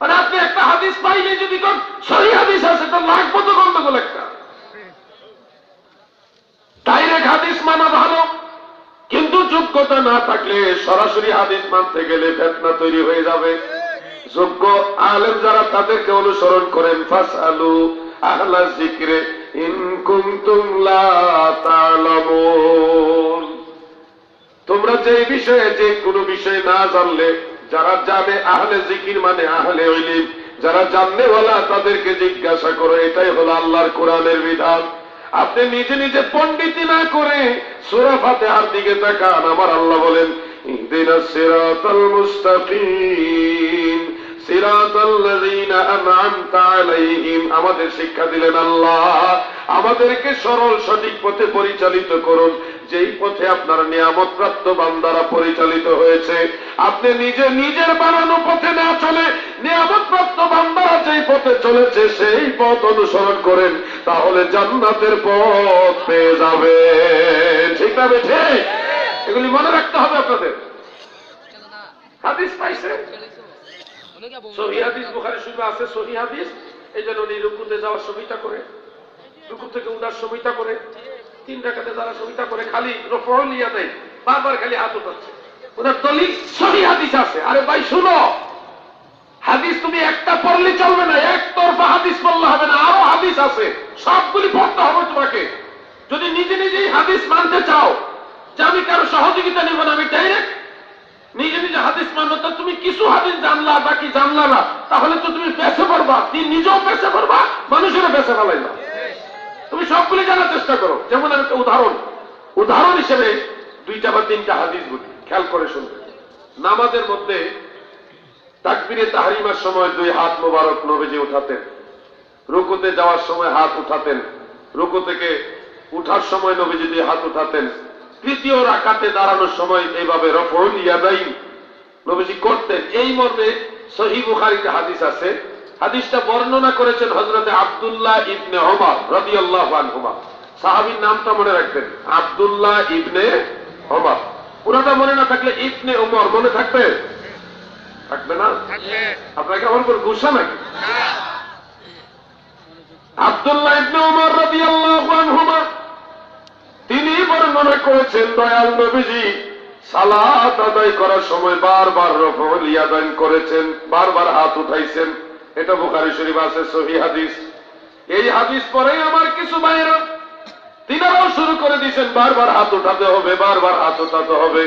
মানে আপনি একটা হাদিস পাইলে যদি কোন সহিহ হাদিস আছে, তো লাগবে তো গন্ডগোল একটা। ডাইরেক্ট হাদিস মানা ভালো, কিন্তু যোগ্যতা না থাকলে সরাসরি হাদিস মানতে গেলে ফিতনা তৈরি হয়ে যাবে। যোগ্য আলেম যারা তাদেরকে অনুসরণ করেন, ফাসআলু আহলা যিকরি ইন কুনতুম লা তা'লামুন। তোমরা যে বিষয়ে যে কোনো বিষয় না জানলে যারা জানে আহলে জিকির মানে আহলে ইলম, যারা জাননেওয়ালা তাদেরকে জিজ্ঞাসা করো, এটাই হলো আল্লাহর কোরআনের বিধান। আপনি নিজে নিজে পণ্ডিতি না করে সূরা ফাতিহার দিকে তাকান। আমার আল্লাহ বলেন ইহদিনাস সিরাতাল মুস্তাকিম সিরাতাল্লাযীনা আন'আমতা আলাইহিম। আমাদের শিক্ষা দিলেন আল্লাহ, আমাদেরকে সরল সঠিক পথে পরিচালিত করুন, যেই পথে আপনার নিয়ামতপ্রাপ্ত বান্দারা পরিচালিত হয়েছে। আপনি নিজে নিজের বানানো পথে না চলে নিয়ামতপ্রাপ্ত বান্দারা যেই পথে চলেছে সেই পথ অনুসরণ করেন, তাহলে জান্নাতের পথ পেয়ে যাবে। ঠিক না বেঠে? এগুলি মনে রাখতে হবে আপনাদের। হাদিস পাইছে, সহিহ হাদিস বুখারী শরীফে আছে, সহিহ হাদিস। এই জন্য উনি রুকুতে যাওয়ার সময়টা করে, রুকু থেকে উঠার সময়টা করে, 3 রাকাতে যারা সময়টা করে খালি রফউল ইয়াদাইন বারবার খালি হাত উঠাচ্ছে, ওনার দলিল সহিহ হাদিস আছে। আরে ভাই শুনো, হাদিস তুমি একটা পড়লে চলবে না, একতরফা হাদিস পড়লে হবে না, আরো হাদিস আছে, সবগুলি পড়তে হবে তোমাকে। যদি নিজে নিজেই হাদিস মানতে চাও যে আমি কারো সহযোগিতা নেব না, আমি ডাইরেক্ট নিজে নিজে হাদিস মানবো, তো তুমি কিছু হাদিস জানলা বাকি জানলা না, তাহলে তো তুমি পেছে পড়বা, তুমি নিজেও পেছে পড়বা, মানুষেরও পেছে ফেলাইবা। তুমি সবগুলি জানার চেষ্টা করো। যেমন আমি একটা উদাহরণ হিসেবে 2টা বা 3টা হাদিস বলি, খেয়াল করে শুনবে। নামাজের মধ্যে তাকবীরে তাহরিমার সময় 2 হাত মোবারক নবীজি উঠাতেন, রুকুতে যাওয়ার সময় হাত উঠাতেন, রুকু থেকে উঠার সময় নবীজি 2 হাত উঠাতেন, 3য় রাকাতে দাঁড়ানোর সময় এইভাবে রফউল ইয়াদাইন নবীজি করতেন। এই মর্মে সহিহ বুখারীতে হাদিস আছে। হাদিসটা বর্ণনা করেছেন হযরতে আব্দুল্লাহ ইবনে ওমর রাদিয়াল্লাহু আনহুমা। সাহাবীর নামটা মনে রাখবেন, আব্দুল্লাহ ইবনে ওমর। পুরোটা মনে না থাকলে ইবনে ওমর মনে থাকবে, থাকবে না? আপনাকে আমার উপর গুসা নাকি? আব্দুল্লাহ ইবনে ওমর রাদিয়াল্লাহু আনহুমা তিনি বর্ণনা করেছেন দয়াল নবীজি সালাত আদায় করার সময় বারবার রফউল ইয়াদাইন করেছেন, বারবার হাত উঠাইছেন। এটা বুখারী শরীফ আছে, সহিহ হাদিস। এই হাদিস পরে আমার কিছু ভাইরা তিনারাও শুরু করে দিয়েছেন বারবার হাত উঠাতে হবে, বারবার হাত উঠাতে হবে।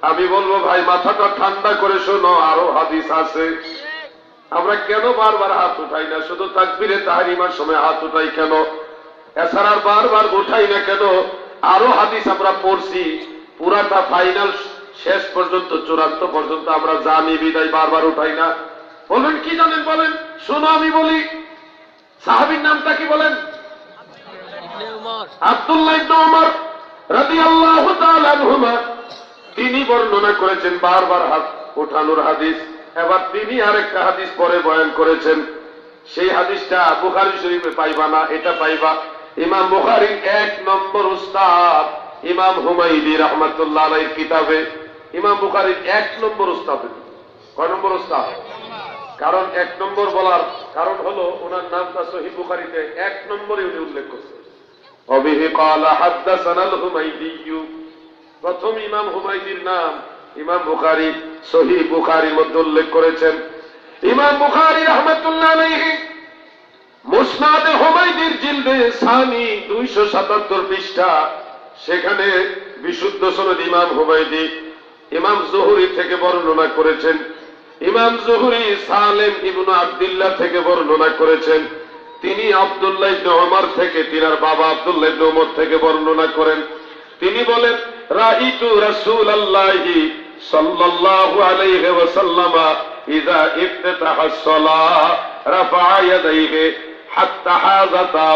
আমি বলবো ভাই মাথাটা ঠান্ডা করে শোনো, আরো হাদিস আছে। আমরা কেন বারবার হাত উঠাই না? শুধু তাকবীরে তাহরিমার সময় হাত উঠাই কেন? এছাড়া বারবার উঠাই না কেন? আরো হাদিস আমরা পড়ছি, পুরাটা ফাইনাল শেষ পর্যন্ত চূড়ান্ত পর্যন্ত আমরা জানি বিদায় বারবার উঠাই না। বলবেন কি জানেন? বলেন, শোনো আমি বলি। সাহাবীর নামটা কি বলেন? আব্দুল্লাহ ইবনে ওমর রাদিয়াল্লাহু তাআলা আনহুমা। তিনি বর্ণনা করেছেন বারবার হাত ওঠানোর হাদিস। এবার তিনি আরেকটা হাদিস পরে বয়ান করেছেন। সেই হাদিসটা বুখারী শরীফে পাইবা না, এটা পাইবা ইমাম বুখারীর 1 নম্বর উস্তাদ ইমাম হুমায়দি রাহমাতুল্লাহ আলাইহির কিতাবে। ইমাম বুখারীর 1 নম্বর উস্তাদ। কয় নম্বর উস্তাদ? কারণ 1 নম্বর বলার কারণ হলো ওনার নামটা সহিহ বুখারীতে 1 নম্বরে উনি উল্লেখ করেছেন। অবিহি ক্বালা হাদাসানা আল হুমায়দি। প্রথম ইমাম হুমায়দির নাম ইমাম বুখারী সহিহ বুখারীর মধ্যে উল্লেখ করেছেন। ইমাম বুখারী রাহমাতুল্লাহ আলাইহি মুসনাদে হুমায়দির জিলদে সানি 277 পৃষ্ঠা, সেখানে বিশুদ্ধ সনদ ইমাম হুমায়দি ইমাম জুহরি থেকে বর্ণনা করেছেন। ইমাম জুহরি সালেম ইবনে আব্দুল্লাহ থেকে বর্ণনা করেছেন। তিনি আব্দুল্লাহ ইবনে ওমর থেকে, তিনার বাবা আব্দুল্লাহ ইবনে ওমর থেকে বর্ণনা করেন। তিনি বলেন রাইতু রাসূলুল্লাহি সাল্লাল্লাহু আলাইহি ওয়াসাল্লাম ইযা ইফতাহা আস-সালাহ রাফা ইয়াদাইহি হাত্তা হাযাতা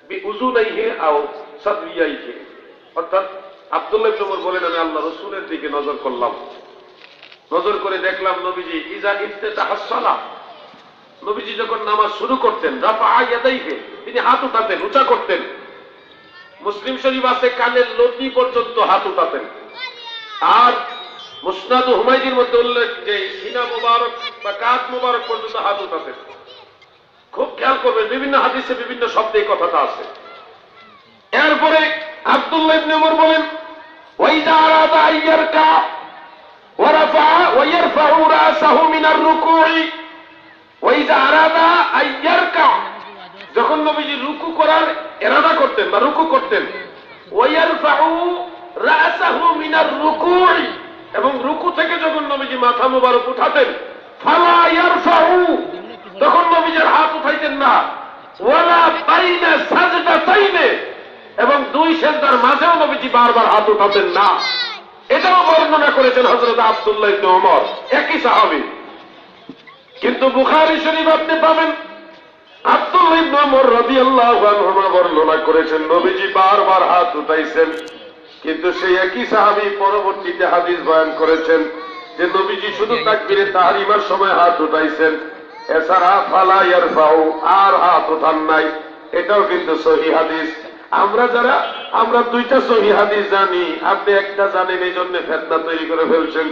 বিউযুনাইহি আও সাদরিয়াইহি। অর্থাৎ আব্দুল্লাহ ইবনে ওমর বলেন আমি আল্লাহর রাসূলের দিকে নজর করলাম, নজর করে দেখলাম নবীজি ইযা ইফতাহা আস-সালাহ, নবীজি যখন নামাজ শুরু করতেন রাফা ইয়াদাইহি, তিনি হাত উঠাতেন, উঁচা করতেন। মুসলিম শরীফ আছে কানের লতি পর্যন্ত হাত উঠাতেন। আর মুসনাদ হুমায়দির মধ্যে উল্লেখ যে সিনা মুবারক বা কাঁধ মুবারক পর্যন্ত হাত উঠাতেন। খুব খেয়াল করবেন, বিভিন্ন হাদিসে বিভিন্ন শব্দে এই কথাটা আছে। এরপরে আব্দুল্লাহ ইবনে ওমর বলেন ওয়াইজা আরাদা আইয়ারকা ওয়া রাফা ওয়া ইয়ারফাউ রাসাহু মিনার রুকুই। ওয়াইজা আরাদা আইয়ারকা, যখন নবীজি রুকু করার ইরাদা করতেন বা রুকু করতেন, ওয়া ইয়ারফাউ রাসাহু মিনার রুকুই, এবং রুকু থেকে যখন নবীজি মাথা মোবারক উঠাতেন ফালা ইয়ারফাউ, তখন নবীজির হাত উঠাইতেন না। ওয়ালা বাইনা সাজদাতাইনে, এবং দুই সেজদার মাঝেও নবীজি বারবার হাত উঠাতেন না। এটাও বর্ণনা করেছেন হযরত আব্দুল্লাহ ইবনে ওমর, একই সাহাবী। কিন্তু বুখারী শরীফ আপনি পাবেন আব্দুল্লাহ ইবনে ওমর রাদিয়াল্লাহু আনহুমা বর্ণনা করেছেন নবীজি বারবার হাত উঠাইছেন। কিন্তু সেই একই সাহাবী পরবর্তীতে হাদিস বয়ান করেছেন যে নবীজি শুধু তাকবীরে তাহরিমার সময় হাত উঠাইছেন, এছাড়া ফালা ইয়ারফাউ, আর হাত উঠান নাই। এটাও কিন্তু সহিহ হাদিস। আমরা দুইটা সহিহ হাদিস জানি, আপনি একটা জানেন, এই জন্য ফিতনা তৈরি করে ফেলছেন।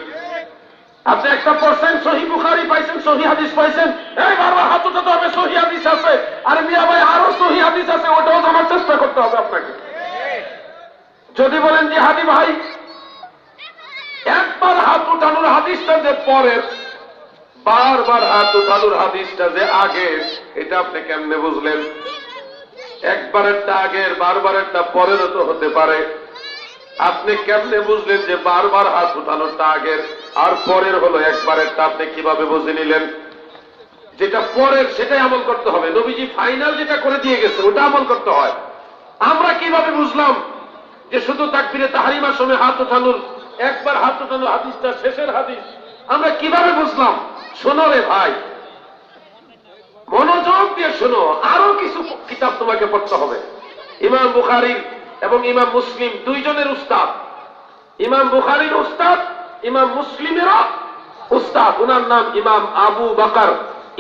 আপনি একটা পড়ছেন সহিহ বুখারী পাইছেন, সহিহ হাদিস পাইছেন, এই বারবার হাত উঠাতে হবে, সহিহ হাদিস আছে। আর মিয়া ভাই আরো সহিহ হাদিস আছে, ওটাও জানার চেষ্টা করতে হবে আপনাকে। যদি বলেন যে হাদি ভাই একবার হাত উঠানোর হাদিসটা যে পরের, বারবার হাত উঠানোর হাদিসটা যে আগে, এটা আপনি কেমনে বুঝলেন? একবারেরটা আগের, বারবারেরটা পরেরও তো হতে পারে। আপনি কেমনে বুঝলেন যে বারবার হাত উঠানোরটা আগের আর পরের হলো একবারেরটা? আপনি কিভাবে বুঝে নিলেন? যেটা পরের সেটাই আমল করতে হবে। নবীজি ফাইনাল যেটা করে দিয়ে গেছে ওটা আমল করতে হয়। আমরা কিভাবে বুঝলাম যে শুধু তাকবীরে তাহরিমার সময় হাত উঠানোর, একবার হাত উঠানোর হাদিসটা শেষের হাদিস? আমরা কিভাবে বুঝলাম? শোনো রে ভাই, মনোযোগ দিয়ে শোনো। আরো কিছু কিতাব তোমাকে পড়তে হবে। ইমাম বুখারী এবং ইমাম মুসলিম দুইজনের উস্তাদ। ইমাম বুখারীর উস্তাদ, ইমাম মুসলিমেরও উস্তাদ। ওনার নাম ইমাম আবু বকর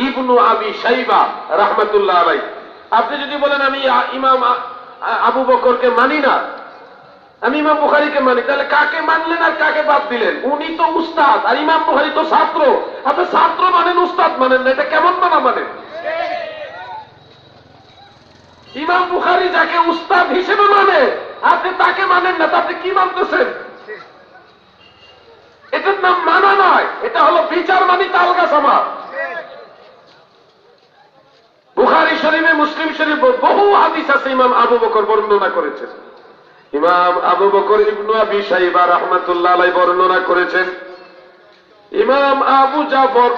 ইবনু আবি শাইবা রাহমাতুল্লাহ আলাইহি। আপনি যদি বলেন আমি ইমাম আবু বকরকে মানি না, আমি ইমাম বুখারীকে মানি, তাহলে কাকে মানলেন আর কাকে বাদ দিলেন? উনি তো উস্তাদ আর ইমাম বুখারী তো ছাত্র। আপনি ছাত্র মানেন, উস্তাদ মানেন না, এটা কেমন মানা মানেন? ইমাম বুখারী যাকে উস্তাদ হিসেবে মানে আপনি তাকে মানেন না, তা আপনি কি মানতেছেন? এটার নাম মানা নয়, এটা হলো বিচার মানি তালগাছ আমার। বুখারী শরীফে, মুসলিম শরীফে বহু হাদিস আছে ইমাম আবু বকর বর্ণনা করেছেন। ইমাম আবু বকর ইবনু আবি শাইবা রাহমাতুল্লাহ আলাইহি বর্ণনা করেছেন। ইমাম আবু জাফর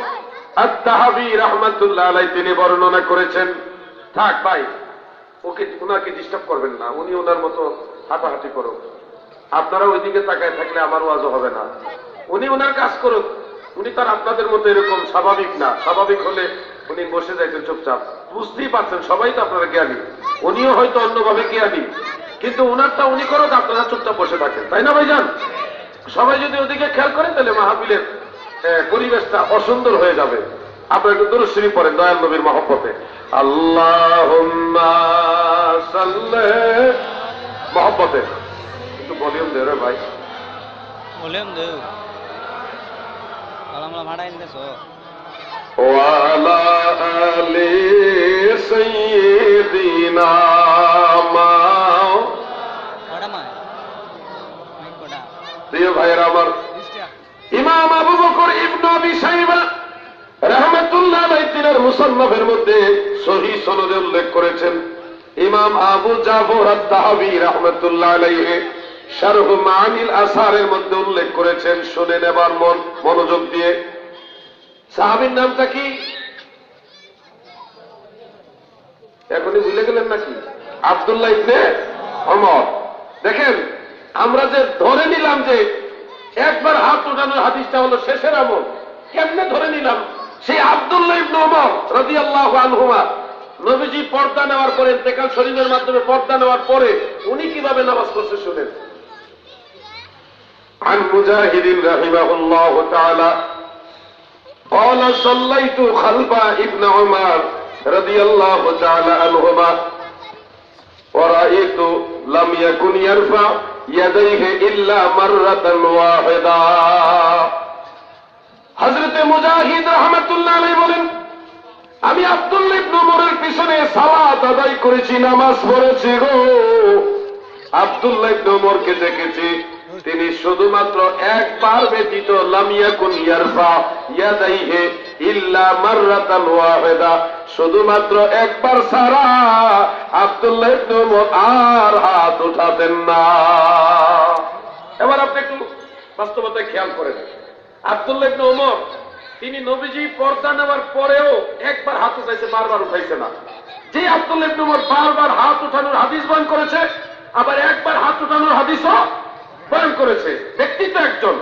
আত-তাহাবী রাহমাতুল্লাহ আলাইহি তিনি বর্ণনা করেছেন। থাক ভাই, ওনাকে ডিস্টার্ব করবেন না, উনি ওনার মতো হাঁটাহাঁটি করুক। আপনারা ওইদিকে তাকায় থাকলে আমার ওয়াজও হবে না। উনি ওনার কাজ করুক। উনি তার আপনাদের মতো এরকম স্বাভাবিক না। স্বাভাবিক হলে উনি বসে যাইতেন চুপচাপ। বুঝতেই পারছেন, সবাই তো আপনারা জ্ঞানী, উনিও হয়তো অন্যভাবে জ্ঞানী, কিন্তু ওনারটা উনি করুক, আপনারা চুপচাপ বসে থাকেন, তাই না ভাইজান? সবাই যদি ওদিকে খেয়াল করেন তাহলে মাহফিলের পরিবেশটা অসুন্দর হয়ে যাবে। আপনারা একটু দুরূদ শরীফ পড়েন দয়াল নবীর মহব্বতে। আল্লাহুম্মা সাল্লি, মহব্বতে একটু ভলিউম দে রে ভাই, ভলিউম দে। আলামলা ভাড়া ইনদেছো ওয়া আলা আলি সাইয়্যিদিনা মা। ভাড়া মা মাইক কোডা প্রিয় ভাইরা আমার, ইমাম আবু বকর ইবনু আবি শাইবা রাহমাতুল্লাহ আলাইহি তিনার মুসান্নাফের মধ্যে সহিহ সনদে উল্লেখ করেছেন। ইমাম আবু জাফর আত-তাহাবী রাহমাতুল্লাহ আলাইহি শারহ মাআনিল আসারের মধ্যে উল্লেখ করেছেন। শুনে নেবার মনোযোগ দিয়ে। সাহাবীর নামটা কি এখনই ভুলে গেলেন নাকি? আব্দুল্লাহ ইবনে ওমর। দেখেন, আমরা যে ধরে নিলাম যে একবার হাত উঠানোর হাদিসটা হলো শেষের আমল, কেমনে ধরে নিলাম? সেই আব্দুল্লাহ ইবনে ওমর রাদিয়াল্লাহু আনহুমা নবীজি পর্দা নেওয়ার পরে, ইন্তেকাল শরীফের মাধ্যমে পর্দা নেওয়ার পরে উনি কিভাবে নামাজ পড়তে শুনেন। عن مجاهد رحمه الله تعالى قال صليت خلف ابن عمر رضي الله تعالى عنهما ورأيت لم يكن يرفع يديه إلا مرة واحدة। হযরতে মুজাহিদ রাহমাতুল্লাহ আলাইহি বলেন, আমি আব্দুল্লাহ ইবনে ওমরের পিছনে সালাত আদায় করেছি, নামাজ পড়েছি গো। আব্দুল্লাহ ইবনে ওমরকে দেখেছি তিনি শুধুমাত্র একবার ব্যতীত লাম ইয়াকুন ইয়ারফা ইয়াদাইহি ইল্লা মাররাতান ওয়াহিদা, শুধুমাত্র একবার ছাড়া আব্দুল্লাহ ইবনে ওমর আর হাত উঠাতেন না। এবার আপনি একটু বাস্তবতায় খেয়াল করেন। আব্দুল্লাহ ইবনে ওমর তিনি নবীজি পর্দা নেওয়ার পরেও একবার হাত উঠাইছে, বারবার উঠাইছে না। যে আব্দুল্লাহ ইবনে ওমর বারবার হাত উঠানোর হাদিস বয়ান করেছে, আবার একবার হাত উঠানোর হাদিসও বয়ান করেছে, ব্যক্তিত্ব একজন।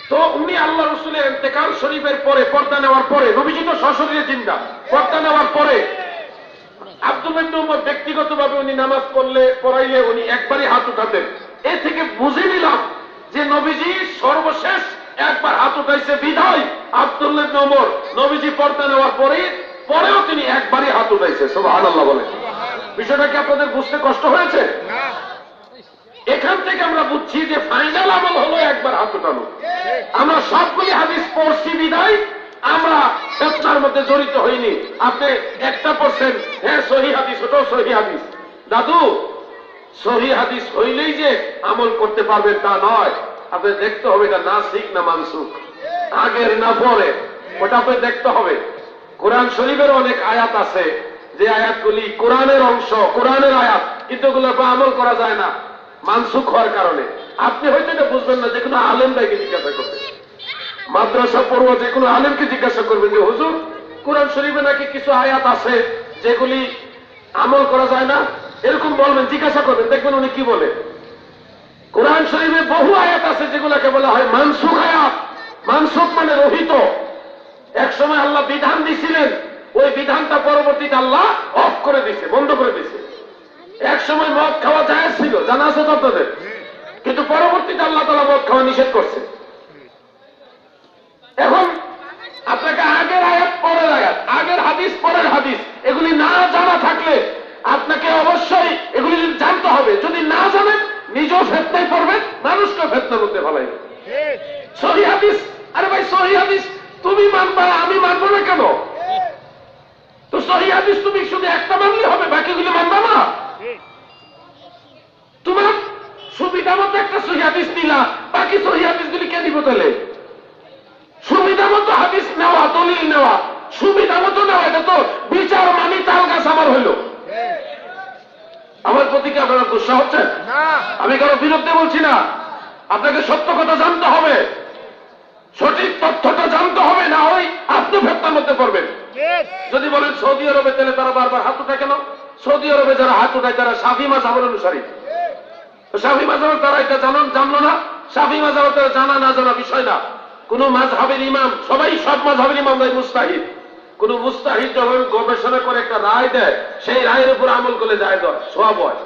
তো উনি আল্লাহ রসুলের ইন্তেকাল শরীফের পরে, পর্দা নেওয়ার পরে, নবীজি তো সশরীরে জিন্দা, পর্দা নেওয়ার পরে আব্দুল্লাহ ইবনে ওমর ব্যক্তিগতভাবে উনি নামাজ পড়াইলে উনি একবারই হাত উঠাতেন। এ থেকে বুঝে নিলাম যে নবীজি সর্বশেষ একবার হাত উঠাইছে বিধায় আব্দুল্লাহ ইবনে ওমর নবীজি পর্দা নেওয়ার পরেও তিনি একবারই হাত উঠাইছে। সুবহানাল্লাহ বলে। বিষয়টা কি আপনাদের বুঝতে কষ্ট হয়েছে? এখান থেকে আমরা বুঝছি যে ফাইনাল আমল হলো একবার হাত উঠানো। আমরা সবগুলি হাদিস পড়ছি বিধায় আমরা ফিতনার মধ্যে জড়িত হইনি। আপনি একটা পড়ছেন, হ্যাঁ সহিহ হাদিস, ওটাও সহিহ হাদিস। দাদু, সহিহ হাদিস হইলেই যে আমল করতে পারবেন তা নয়। আপনি দেখতে হবে এটা নাসিখ না মানসুখ, আগের না পরে, ওটা আপনি দেখতে হবে। কোরআন শরীফের অনেক আয়াত আছে যে আয়াতগুলি কোরআনের অংশ, কোরআনের আয়াত, কিন্তু ওগুলো আমল করা যায় না মানসুখ হওয়ার কারণে। আপনি হয়তো এটা বুঝবেন না, যে কোনো আলেমকে জিজ্ঞাসা করবেন, মাদ্রাসা পড়ুয়া যে কোনো আলেমকে জিজ্ঞাসা করবেন যে হুজুর কোরআন শরীফে নাকি কিছু আয়াত আছে যেগুলি আমল করা যায় না, এরকম বলবেন, জিজ্ঞাসা করবেন, দেখবেন উনি কি বলে। কোরআন শরীফে বহু আয়াত আছে যেগুলোকে বলা হয় মানসুখ আয়াত। মানসুখ মানে রহিত। এক সময় আল্লাহ বিধান দিছিলেন, ওই বিধানটা পরবর্তীতে আল্লাহ অফ করে দিছে, বন্ধ করে দিছে। এক সময় মদ খাওয়া জায়েজ ছিল, জানা আছে তো আপনাদের, কিন্তু পরবর্তীতে আল্লাহ তাআলা মদ খাওয়া নিষেধ করছে। এখন আপনাকে আগের আয়াত পরের আয়াত, আগের হাদিস পরের হাদিস, এগুলি না জানা থাকলে আপনাকে অবশ্যই এগুলি জানতে হবে। যদি না জানেন নিজেও ফিতনায় পড়বেন, মানুষকে ফিতনার মধ্যে ফেলাইবেন। সহিহ হাদিস, আরে ভাই সহিহ হাদিস তুমি মানবা, আমি মানবো না কেন? তো সহিহ হাদিস তুমি শুধু একটা মানলে হবে, বাকিগুলি মানবা না? তোমার সুবিধা মতো একটা সহিহ হাদিস নিলা, বাকি সহিহ হাদিসগুলি কে দিব তাহলে? সুবিধা মতো হাদিস নেওয়া, দলিল নেওয়া, সুবিধা মতো নেওয়া, এটা তো বিচার মানি তাল গাছ আমার হইল। আমার প্রতি কি আপনারা গুসা হচ্ছেন? আমি কারো বিরুদ্ধে বলছি না, আপনাকে সত্য কথা জানতে হবে, সঠিক তথ্যটা জানতে হবে, না হয় আপনি ফেতনার মধ্যে পড়বেন। যদি বলেন সৌদি আরবে, তাহলে তারা বারবার হাত উঠায় কেন? সৌদি আরবে যারা হাত উঠায় তারা শাফি মাযহাবের অনুসারী। শাফি মাযহাব তারা এটা জানলো না? শাফি মাযহাব তারা জানা না জানা বিষয় না। কোন মাযহাবের ইমাম, সবাই সব মাযহাবের ইমামরাই মুস্তাহিদ। কোন মুস্তাহিদ যখন গবেষণা করে একটা রায় দেয়, সেই রায়ের উপর আমল করলে যায় দর সওয়াব হয়,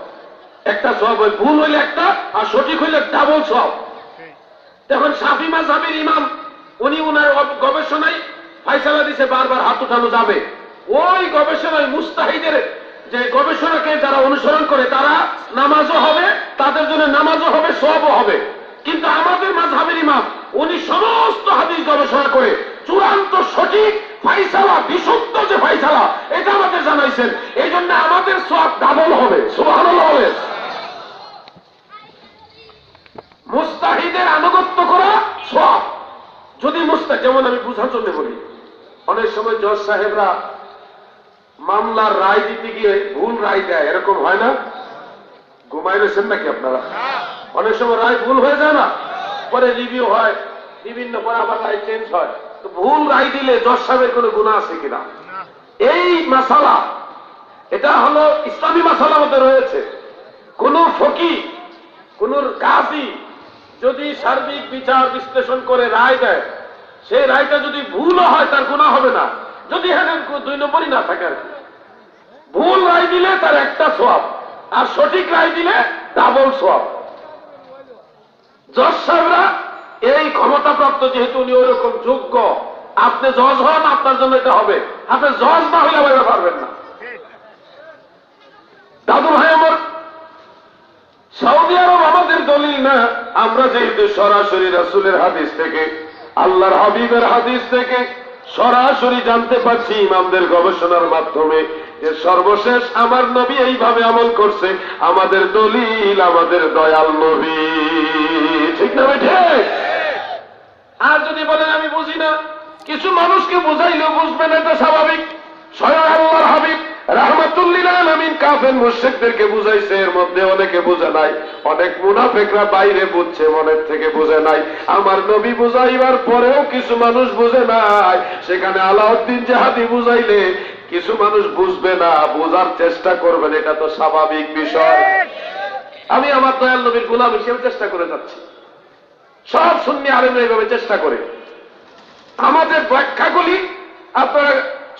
একটা সওয়াব হয়। ভুল হইলে একটা, আর সঠিক হইলে ডাবল সওয়াব। তখন শাফি মাযহাবের ইমাম উনি উনার গবেষণায় ফায়সালা দিছে বারবার হাত উঠানো যাবে। ওই গবেষণায় মুস্তাহিদের যে গবেষণাকে যারা অনুসরণ করে তারা নামাজও হবে, তাদের জন্য নামাজও হবে, সওয়াবও হবে। কিন্তু আমাদের মাযহাবের ইমাম উনি সমস্ত হাদিস গবেষণা করে চূড়ান্ত সঠিক ফায়সালা, বিশুদ্ধ যে ফায়সালা, এটা আমাদের জানাইছেন। এই জন্য আমাদের সওয়াব ডাবল হবে। সুবহানাল্লাহ বলেন। মুস্তাহিদের আনুগত্য করা সওয়াব। যদি যেমন আমি বুঝার জন্য বলি, অনেক সময় জজ সাহেবরা মামলার রায় দিতে গিয়ে ভুল রায় দেয়, এরকম হয় না? ঘুমাই রয়েছেন নাকি আপনারা? অনেক সময় রায় ভুল হয়ে যায় না, পরে রিভিউ হয়, বিভিন্ন পরে আবার রায় চেঞ্জ হয়। তো ভুল রায় দিলে জজ সাহেবের কোনো গুনাহ আছে কিনা, এই মাসালা, এটা হলো ইসলামী মাসালার মধ্যে রয়েছে। কোন ফকিহ, কোন কাজী যদি সার্বিক বিচার বিশ্লেষণ করে রায় দেয়, সেই রায়টা যদি ভুলও হয় তার গুনাহ হবে না, যদি এখানে 2 নম্বরই না থাকে আর কি। ভুল রায় দিলে তার একটা সওয়াব, আর সঠিক রায় দিলে ডাবল সওয়াব। জজ সাহেবরা এই ক্ষমতাপ্রাপ্ত, যেহেতু উনি ওইরকম যোগ্য, আপনি জজ হন, আপনার জন্য এটা হবে। আপনি জজ না হইলে আবার পারবেন না। দাদু ভাই আমার, সৌদি আরব আমাদের দলিল না। আমরা যেহেতু সরাসরি রাসূলের হাদিস থেকে, আল্লাহর হাবিবের হাদিস থেকে সরাসরি জানতে পারছি ইমামদের গবেষণার মাধ্যমে যে সর্বশেষ আমার নবী এইভাবে আমল করছে, আমাদের দলিল আমাদের দয়াল নবী। ঠিক না ভাই? ঠিক। আর যদি বলেন আমি বুঝি না, কিছু মানুষকে বুঝাইলেও বুঝবেন, এটা স্বাভাবিক। স্বয়ং আল্লাহর হাবিব রাহমাতুল লিল আলামিন কাফের মুশরিকদেরকে বুঝাইছে, এর মধ্যে অনেকে বুঝে নাই, অনেক মুনাফিকরা বাইরে বুঝছে, মনের থেকে বুঝে নাই। আমার নবী বুঝাইবার পরেও কিছু মানুষ বুঝে নাই। সেখানে আলাউদ্দিন জাহাদি বুঝাইলে কিছু মানুষ বুঝবে না, বোঝার চেষ্টা করবেন, এটা তো স্বাভাবিক বিষয়। আমি আমার দয়াল নবীর গোলাম হিসেবে চেষ্টা করে যাচ্ছি, সব সুন্নি আলেমরা এইভাবে চেষ্টা করে। আমাদের ব্যাখ্যাগুলি আপনারা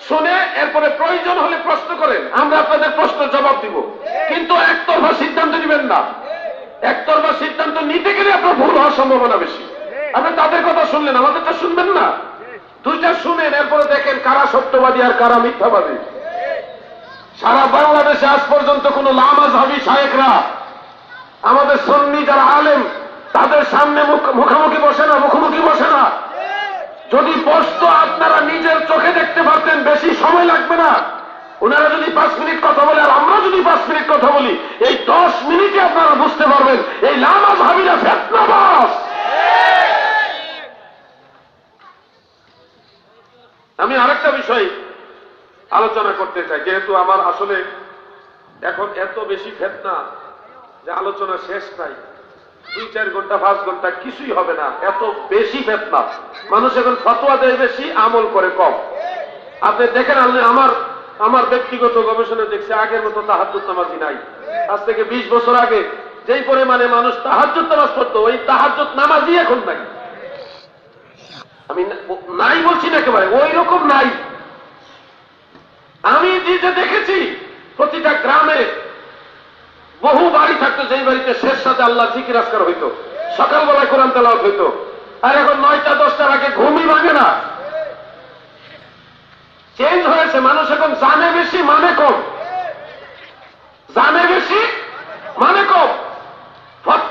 শুনে এরপরে প্রয়োজন হলে প্রশ্ন করেন, আমরা আপনাদের প্রশ্নের জবাব দিব, কিন্তু একতরফা সিদ্ধান্ত নেবেন না। একতরফা সিদ্ধান্ত নিতে গেলে আপনার ভুল হওয়ার সম্ভাবনা বেশি। আপনি তাদের কথা শুনলেন, আমাদেরটা শুনবেন না। দুইটা শুনেন, এরপরে দেখেন কারা সত্যবাদী আর কারা মিথ্যাবাদী। সারা বাংলাদেশে আজ পর্যন্ত কোন লামাযহাবী শায়েখরা আমাদের সুন্নি যারা আলেম তাদের সামনে মুখোমুখি বসে না, মুখোমুখি বসে না। যদি বসতো আপনারা নিজের চোখে দেখতে পারতেন, বেশি সময় লাগবে না। ওনারা যদি 5 মিনিট কথা বলে আর আমরা যদি 5 মিনিট কথা বলি, এই 10 মিনিটে আপনারা বুঝতে পারবেন এই লামাযহাবীরা ফিতনাবাজ। আমি আরেকটা বিষয় আলোচনা করতে চাই, যেহেতু আমার আসলে এখন এত বেশি ফিতনা যে আলোচনা শেষ নাই। 2-4 ঘন্টা 5 ঘন্টা কিছুই হবে না, এত বেশি ফিতনা। মানুষ এখন ফতোয়া দেয় বেশি, আমল করে কম। আপনি দেখেন, আমার ব্যক্তিগত গবেষণা দেখছে আগের মতো তাহাজ্জুদ নামাজি নাই। আজ থেকে 20 বছর আগে যেই পরিমাণে মানুষ তাহাজ্জুদ নামাজ পড়তো, ওই তাহাজ্জুদ নামাজি এখন নাই। আমি নাই বলছি না, একেবারে ওই রকম নাই। আমি যে দেখেছি প্রতিটা গ্রামে বহু বাড়ি থাকতো, যেই বাড়িতে শেষ সাথে আল্লাহ জিকির আজকার হইতো, সকালবেলায় কোরআন তেলাওয়াত হইতো। আর এখন 9টা 10টার আগে ঘুমই ভাঙে না। চেঞ্জ হয়েছে, মানুষ এখন জানে বেশি মানে কম, জানে বেশি মানে কম,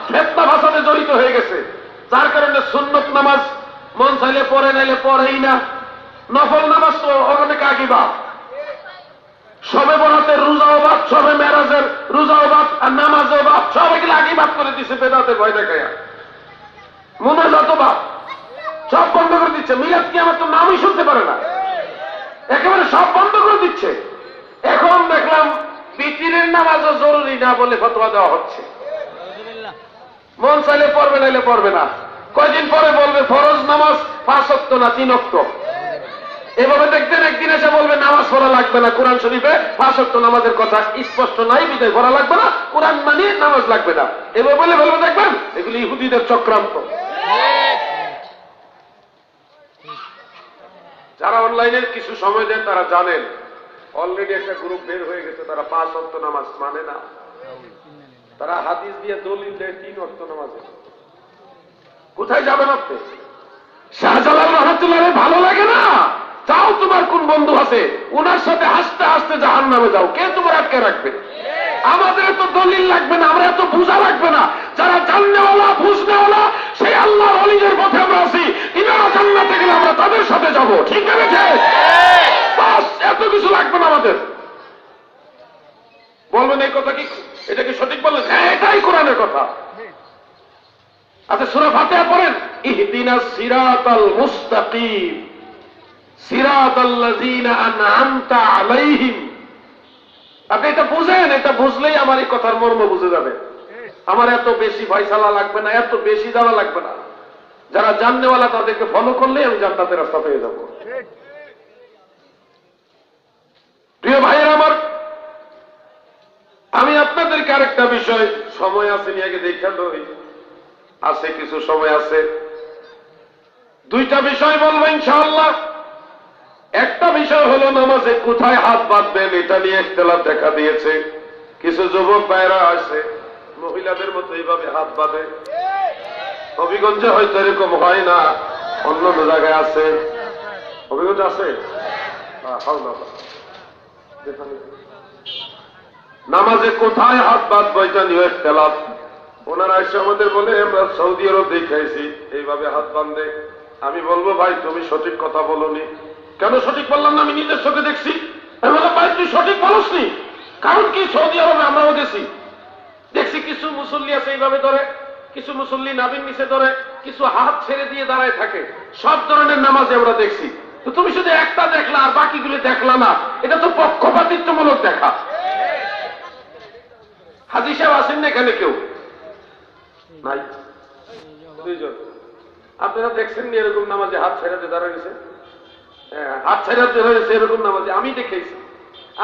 ফিতনা ফাসাদে জড়িত হয়ে গেছে। যার কারণে সুন্নত নামাজ মন চাইলে পড়ে, নাইলে পড়েই না। নফল নামাজ তো অনেক আগে বাদ, সবে বরাতের রোজাও বাদ, সবে মেরাজের রোজাও বাদ, আর নামাজও বাদ, সব এগুলো আগে বাদ করে দিচ্ছে বেদাতের ভয় দেখায়া। মুনাজাত বাদ, সব বন্ধ করে দিচ্ছে। মিলাদ কি আমার তো নামই শুনতে পারে না, একেবারে সব বন্ধ করে দিচ্ছে। এখন দেখলাম বিতিরের নামাজও জরুরি না বলে ফতোয়া দেওয়া হচ্ছে। মন চাইলে পড়বে, নাইলে পড়বে না। কয়দিন পরে বলবে ফরজ নামাজ 5 ওয়াক্ত না 3 ওয়াক্ত। এভাবে দেখতেন, একদিন এসে বলবে নামাজ পড়া লাগবে না, কোরআন শরীফে 5 ওয়াক্ত নামাজের কথা স্পষ্ট নাই, বিদায় পড়া লাগবে না, কোরআন মানিয়ে নামাজ লাগবে না। এভাবে বলে বলবে, দেখবেন এগুলি ইহুদিদের চক্রান্ত। যারা অনলাইনের কিছু সময় দেন তারা জানেন, অলরেডি একটা গ্রুপ বের হয়ে গেছে, তারা 5 ওয়াক্ত নামাজ মানে না। তারা হাদিস দিয়ে দলিল দেয় 3 ওয়াক্ত নামাজে। কোথায় যাবেন আপনি? শাহজালাল রহমাতুল্লাহ ভালো লাগে না? যাও, তোমার কোন বন্ধু আছে, ওনার সাথে হাসতে হাসতে জাহান্নামে যাও, কে তোমার আটকে রাখবে? আমাদের এত দলিল লাগবে না, আমরা এত বুঝা লাগবে না। যারা জাননেওয়ালা বুঝনেওয়ালা সেই আল্লাহর ওলিদের পথে আমরা আছি, ইনারা জান্নাতে গেলে আমরা তাদের সাথে যাব। ঠিক আছে? বাস, এত কিছু লাগবে না আমাদের। বলবেন এই কথা কি, এটা কি সঠিক বললেন? হ্যাঁ, এটাই কোরআনের কথা। আচ্ছা, সূরা ফাতিহা পড়েন, ইহদিনাস সিরাতাল মুস্তাকিম সিরাতাল্লাযীনা আন'আমতা আলাইহিম। আপনি এটা বুঝেন, এটা বুঝলেই আমার এই কথার মর্ম বুঝে যাবে। আমার এত বেশি ফয়সালা লাগবে না, এত বেশি জানা লাগবে না। যারা জাননেওয়ালা তাদেরকে ফলো করলেই আমি জান্নাতের রাস্তা পেয়ে যাব। প্রিয় ভাইয়েরা আমার, আমি আপনাদেরকে আরেকটা বিষয়, সময় আছে নি আগে দেখা লই, আছে কিছু সময় আছে, 2টা বিষয় বলবো ইনশাআল্লাহ। একটা বিষয় হলো নামাজে কোথায় হাত বাঁধবেন, এটা নিয়ে ইখতিলাফ দেখা দিয়েছে। কিছু যুবক ভাইরা আছে মহিলাদের মতো এইভাবে হাত বাঁধে। হবিগঞ্জে হয়তো এরকম হয় না, অন্য জায়গায় আছে। হবিগঞ্জে আছে নামাজে কোথায় হাত বাঁধবো এটা নিয়ে ইখতিলাফ। ওনারা এসে আমাদের বলে আমরা সৌদি আরব দেখাইছি এইভাবে হাত বাঁধে। আমি বলবো ভাই তুমি সঠিক কথা বলোনি। কেন সঠিক বললাম না? আমি নিজের চোখে দেখছি। আমি বললাম ভাই তুই সঠিক বলসনি, কারণ কি সৌদি আরবে আমরাও গেছি, দেখছি কিছু মুসল্লি আছে এইভাবে ধরে, কিছু মুসল্লি নাভির নিচে ধরে, কিছু হাত ছেড়ে দিয়ে দাঁড়ায় থাকে। সব ধরনের নামাজে আমরা দেখছি। তো তুমি শুধু একটা দেখলা আর বাকিগুলো দেখলা না, এটা তো পক্ষপাতিত্বমূলক দেখা। হাজী সাহেব আসেন না এখানে? কেউ নাই? দুইজন। আপনারা দেখছেন নি এরকম নামাজে হাত ছেড়াতে দাঁড়িয়েছে? হ্যাঁ, হাত ছেড়াতে দাঁড়িয়েছে এরকম নামাজে আমি দেখেছি।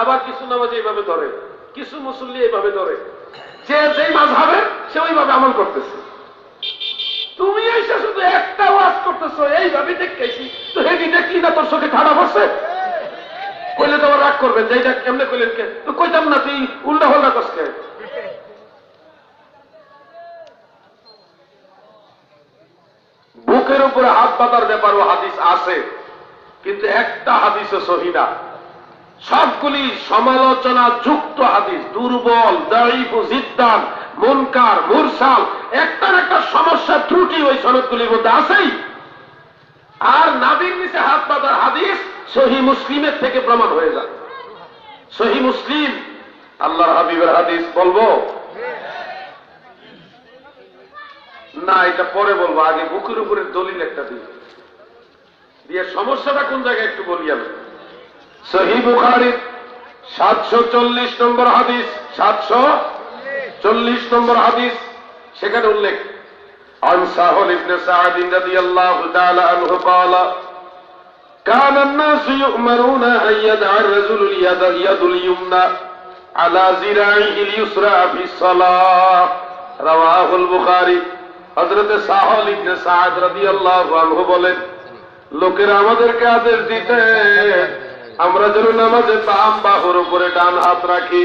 আবার কিছু নামাজে এইভাবে ধরে, কিছু মুসল্লি এইভাবে ধরে, যে যেই মাযহাবের সে ওইভাবে আমল করতেছে। তুমি এসে শুধু একটা ওয়াজ করতেছো, এইভাবে দেখেছি, তো হেডি দেখলি না তোর চোখে ঠাড়া বসে? কইলে তো আবার রাগ করবেন যে এটা কেমনে কইলেন কে? তো কইতাম না, তুই উল্টা হল্টা করছে। বুকের উপরে হাত বাঁধার ব্যাপারও হাদিস আছে, কিন্তু একটা হাদিসও সহিহ না। সবগুলি সমালোচনা যুক্ত হাদিস, দুর্বল, দাঈফ, জিদ্দান, মুনকার, মুরসাল, একটার একটা সমস্যা ত্রুটি ওই সনদগুলির মধ্যে আছেই। আর নাভির নিচে হাত বাঁধার হাদিস সহিহ মুসলিমের থেকে প্রমাণ হয়ে যায়। সহিহ মুসলিম আল্লাহর হাবিবের হাদিস বলবো না, এটা পরে বলবো, আগে বুকের উপরের দলিল একটা দিয়ে সমস্যাটা কোন জায়গায় একটু বলি আমি। সহিহ বুখারীর 740 নম্বর হাদিস, 740 নম্বর হাদিস, সেখানে উল্লেখ, عن سهل بن سعد رضي الله تعالى عنه قال كان الناس يؤمرون أن يدع الرجل اليد اليمنى على ذراعه اليسرى في الصلاة رواه البخاري। হযরত সাহল ইবনে সাদ রাদিয়াল্লাহু আনহু বলেন, লোকেরা আমাদেরকে আদেশ দিতে আমরা যেন নামাজে বাম বাহুর উপরে ডান হাত রাখি,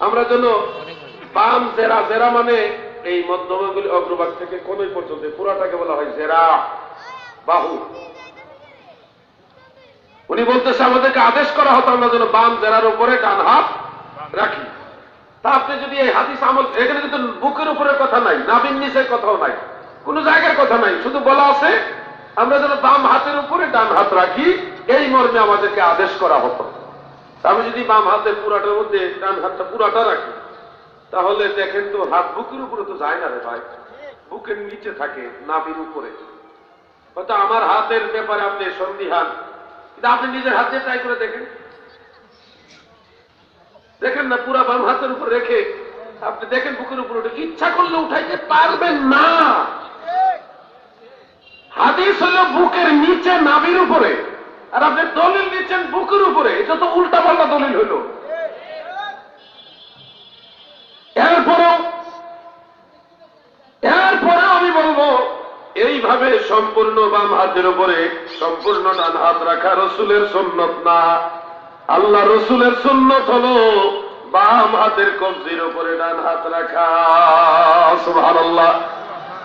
আমরা যেন বাম জেরা, জেরা মানে এই মধ্যমাগুলি অগ্রভাগ থেকে কোনই পর্যন্ত পুরাটাকে বলা হয় জেরা, বাহু। উনি বলতেছে আমাদেরকে আদেশ করা হতো আমরা যেন বাম জেরার উপরে ডান হাত রাখি। তা আপনি যদি এই হাদিস আমল, এখানে কিন্তু বুকের উপরের কথা নাই, নাভির নিচের কথাও নাই, কোন জায়গার কথা নাই, শুধু বলা আছে আমরা যেন বাম হাতের উপরে ডান হাত রাখি, এই মর্মে আমাদেরকে আদেশ করা হতো। আমি যদি বাম হাতের পুরাটার মধ্যে ডান হাতটা পুরাটা রাখি, তাহলে দেখেন তো হাত বুকের উপরে তো যায় না রে ভাই, বুকের নিচে থাকে, নাভির উপরে। হয়তো আমার হাতের ব্যাপারে আপনি সন্দিহান, কিন্তু আপনি নিজের হাত দিয়ে ট্রাই করে দেখেন, দেখেন না পুরা বাম হাতের উপর রেখে আপনি দেখেন বুকের উপর উঠে, ইচ্ছা করলে উঠাইতে পারবেন না। হাদিস হলো বুকের নিচে নাভির উপরে, আর আপনি দলিল দিচ্ছেন বুকের উপরে, এটা তো উল্টা পাল্টা দলিল হলো। এরপরেও আমি বলবো এইভাবে সম্পূর্ণ বাম হাতের উপরে সম্পূর্ণ ডান হাত রাখা রসুলের সুন্নত না। আল্লাহ রসুলের সুন্নত হলো বাম হাতের কবজির উপরে ডান হাত রাখা। সুবহানাল্লাহ।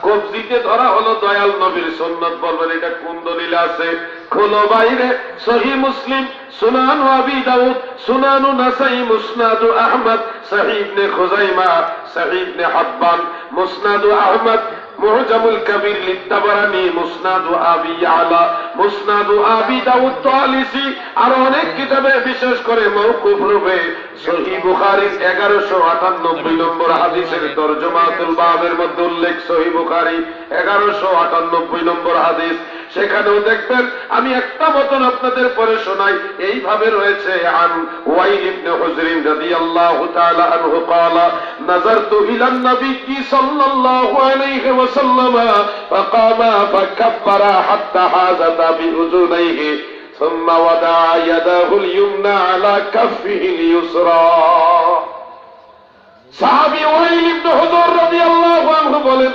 কবজিতে ধরা হলো দয়াল নবীর সুন্নত। বলবেন এটা কোন দলিল আছে? খোলো বাইরে সহিহ মুসলিম, সুনান আবি দাউদ, সুনান নাসাই, মুসনাদ আহমদ, সহিহ ইবনে খুজাইমা, সহিহ ইবনে হিব্বান, মুসনাদ আহমদ, মুহজামুল কবির লিত্তাবারানি, মুসনাদ আবি আলা, মুসনাদ আবি দাউদ তালিসি, আর অনেক কিতাবে বিশেষ করে মওকুফ রূপে সহিহ বুখারীর 1198 নম্বর হাদিসের তরজমাতুল বাবের মধ্যে উল্লেখ, সহিহ বুখারী 1198 নম্বর হাদিস। সেখানেও দেখবেন, আমি একটা মতন আপনাদের পরে শোনাই, এইভাবে রয়েছে, আন ওয়াইল ইবনে হুজর রাদিয়াল্লাহু তাআলা আনহু قال نظرت الى النبي صلى الله عليه وسلم فقام فكبر حتى حاذت باذنيه ثم وضع يده اليمنى على كفه اليسرى। সাহাবী ওয়াইল ইবনে হুজর রাদিয়াল্লাহু আনহু বলেন,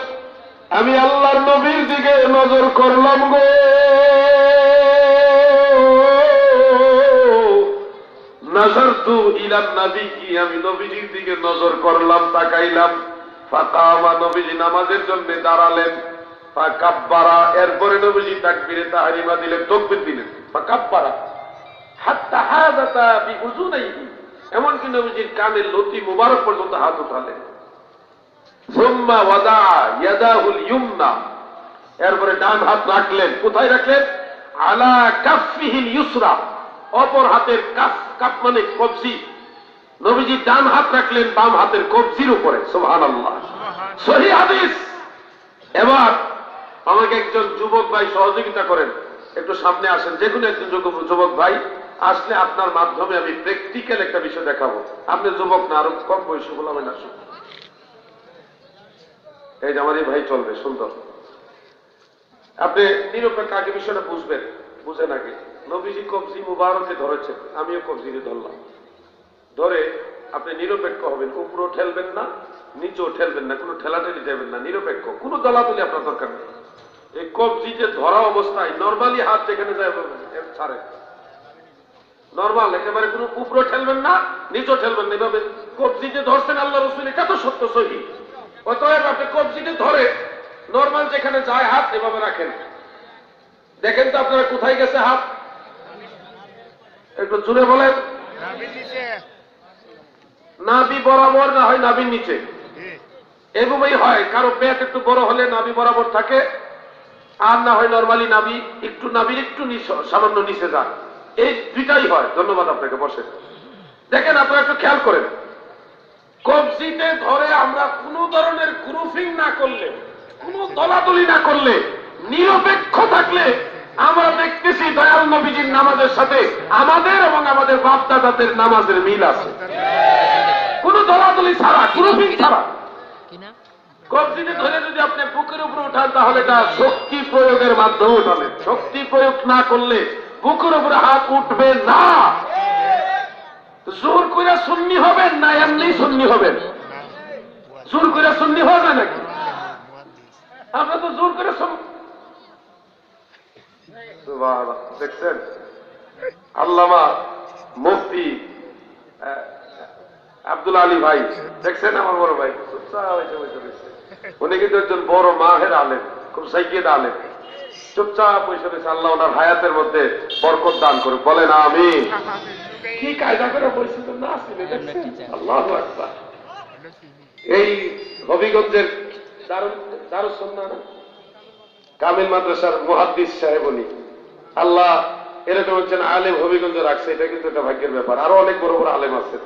আমি আল্লাহর নবীর দিকে নজর করলাম গো, নাযারতু ইলান নবী, কি আমি নবীজির দিকে নজর করলাম, তাকাইলাম। ফাকামা, নবীজি নামাজের জন্য দাঁড়ালেন। ফাকাব্বারা, এরপরে নবীজি তাকবীরে তাহরিমা দিলেন, তাকবীর দিলেন। ফাকাব্বারা হাত্তা হাযাতা বিউযুনাইহি, এমনকি নবীজির কানের লতি মুবারক পর্যন্ত হাত উঠালেন। সুম্মা ওয়াদা ইয়াদাহুল ইয়ুমনা, এরপরে ডান হাত রাখলেন। কোথায় রাখলেন? আলা কাফিহিল ইউসরা, অপর হাতের কাফ, কাফ মানে কবজি। নবীজি ডান হাত রাখলেন বাম হাতের কবজির উপরে। সুবহানাল্লাহ। সহিহ হাদিস, এবার আমাকে একজন যুবক ভাই সহযোগিতা করেন, একটু সামনে আসেন, যে কোনো একজন যুবক ভাই আসলে আপনার মাধ্যমে আমি প্র্যাকটিক্যাল একটা বিষয় দেখাবো। আপনি যুবক না, আরো কম বয়সী বলবেন, আসুন। এই যে আমার এই ভাই চলবে, সুন্দর। আপনি নিরপেক্ষ আগে বিষয়টা বুঝবেন, বুঝেন আগে। নবীজি কবজি মুবারকে ধরেছেন, আমিও কবজিকে ধরলাম। ধরে আপনি নিরপেক্ষ হবেন, উপরেও ঠেলবেন না, নিচেও ঠেলবেন না, কোনো ঠেলাঠেলি দেবেন না, নিরপেক্ষ, কোনো দলাদলি আপনার দরকার নেই। এই কবজি যে ধরা অবস্থায় নর্মালি হাত যেখানে যায় ছাড়ে, নর্মাল, একেবারে কোনো উপরে ঠেলবেন না, নিচেও ঠেলবেন না, এভাবে কবজি যে ধরছেন আল্লাহ রসুল, এটা তো সত্য সহি। অতএব আপনি কবজিকে ধরে নর্মাল যেখানে যায় হাত এভাবে রাখেন। দেখেন তো আপনারা কোথায় গেছে হাত, একটু জুড়ে বলেন। নাভি বরাবর, না হয় নাভির নিচে, এভাবেই হয়। কারো পেট একটু বড় হলে নাভি বরাবর থাকে, আর না হয় নর্মালি নাভি একটু, নাভির একটু সামান্য নিচে যান, এই দুইটাই হয়। ধন্যবাদ আপনাকে, বসে দেখেন। আপনারা একটু খেয়াল করেন, কবজিতে ধরে আমরা কোনো ধরনের গ্রুপিং না করলে, কোনো দলাদলি না করলে, নিরপেক্ষ থাকলে আমরা দেখতেছি দয়াল নবীজির নামাজের সাথে আমাদের এবং আমাদের বাপ দাদাদের নামাজের মিল আছে, কোনো দলাদলি ছাড়া, গ্রুপিং ছাড়া। কবজিতে ধরে যদি আপনি বুকের উপরে উঠান, তাহলে এটা শক্তি প্রয়োগের মাধ্যমে উঠাবেন। শক্তি প্রয়োগ না করলে বুকের উপরে হাত উঠবে না। জোর করে সুন্নি হবেন না এমনি সুন্নি হবেন? জোর করে সুন্নি হওয়া যায় নাকি? আমরা তো জোর করে দেখছেন। আল্লামা মুফতি আব্দুল আলী ভাই দেখছেন, আমার বড় ভাই, উনি কিন্তু একজন বড় মাহের আলেম, খুব সাইকিয়েদ আলেম, চুপচাপ বসে রয়েছে। আল্লাহ ওনার হায়াতের মধ্যে বরকত দান করুক, বলেন আমিন। কি কায়দা করে বলছিল না, আল্লাহু আকবার। এই হবিগঞ্জের দারুস সুন্নাহ কামিল মাদ্রাসার মুহাদ্দিস সাহেব উনি, আল্লাহ এরকম একজন আলেম হবিগঞ্জে রাখছে, এটা কিন্তু একটা ভাগ্যের ব্যাপার। আরো অনেক বড় বড় আলেম আছেন,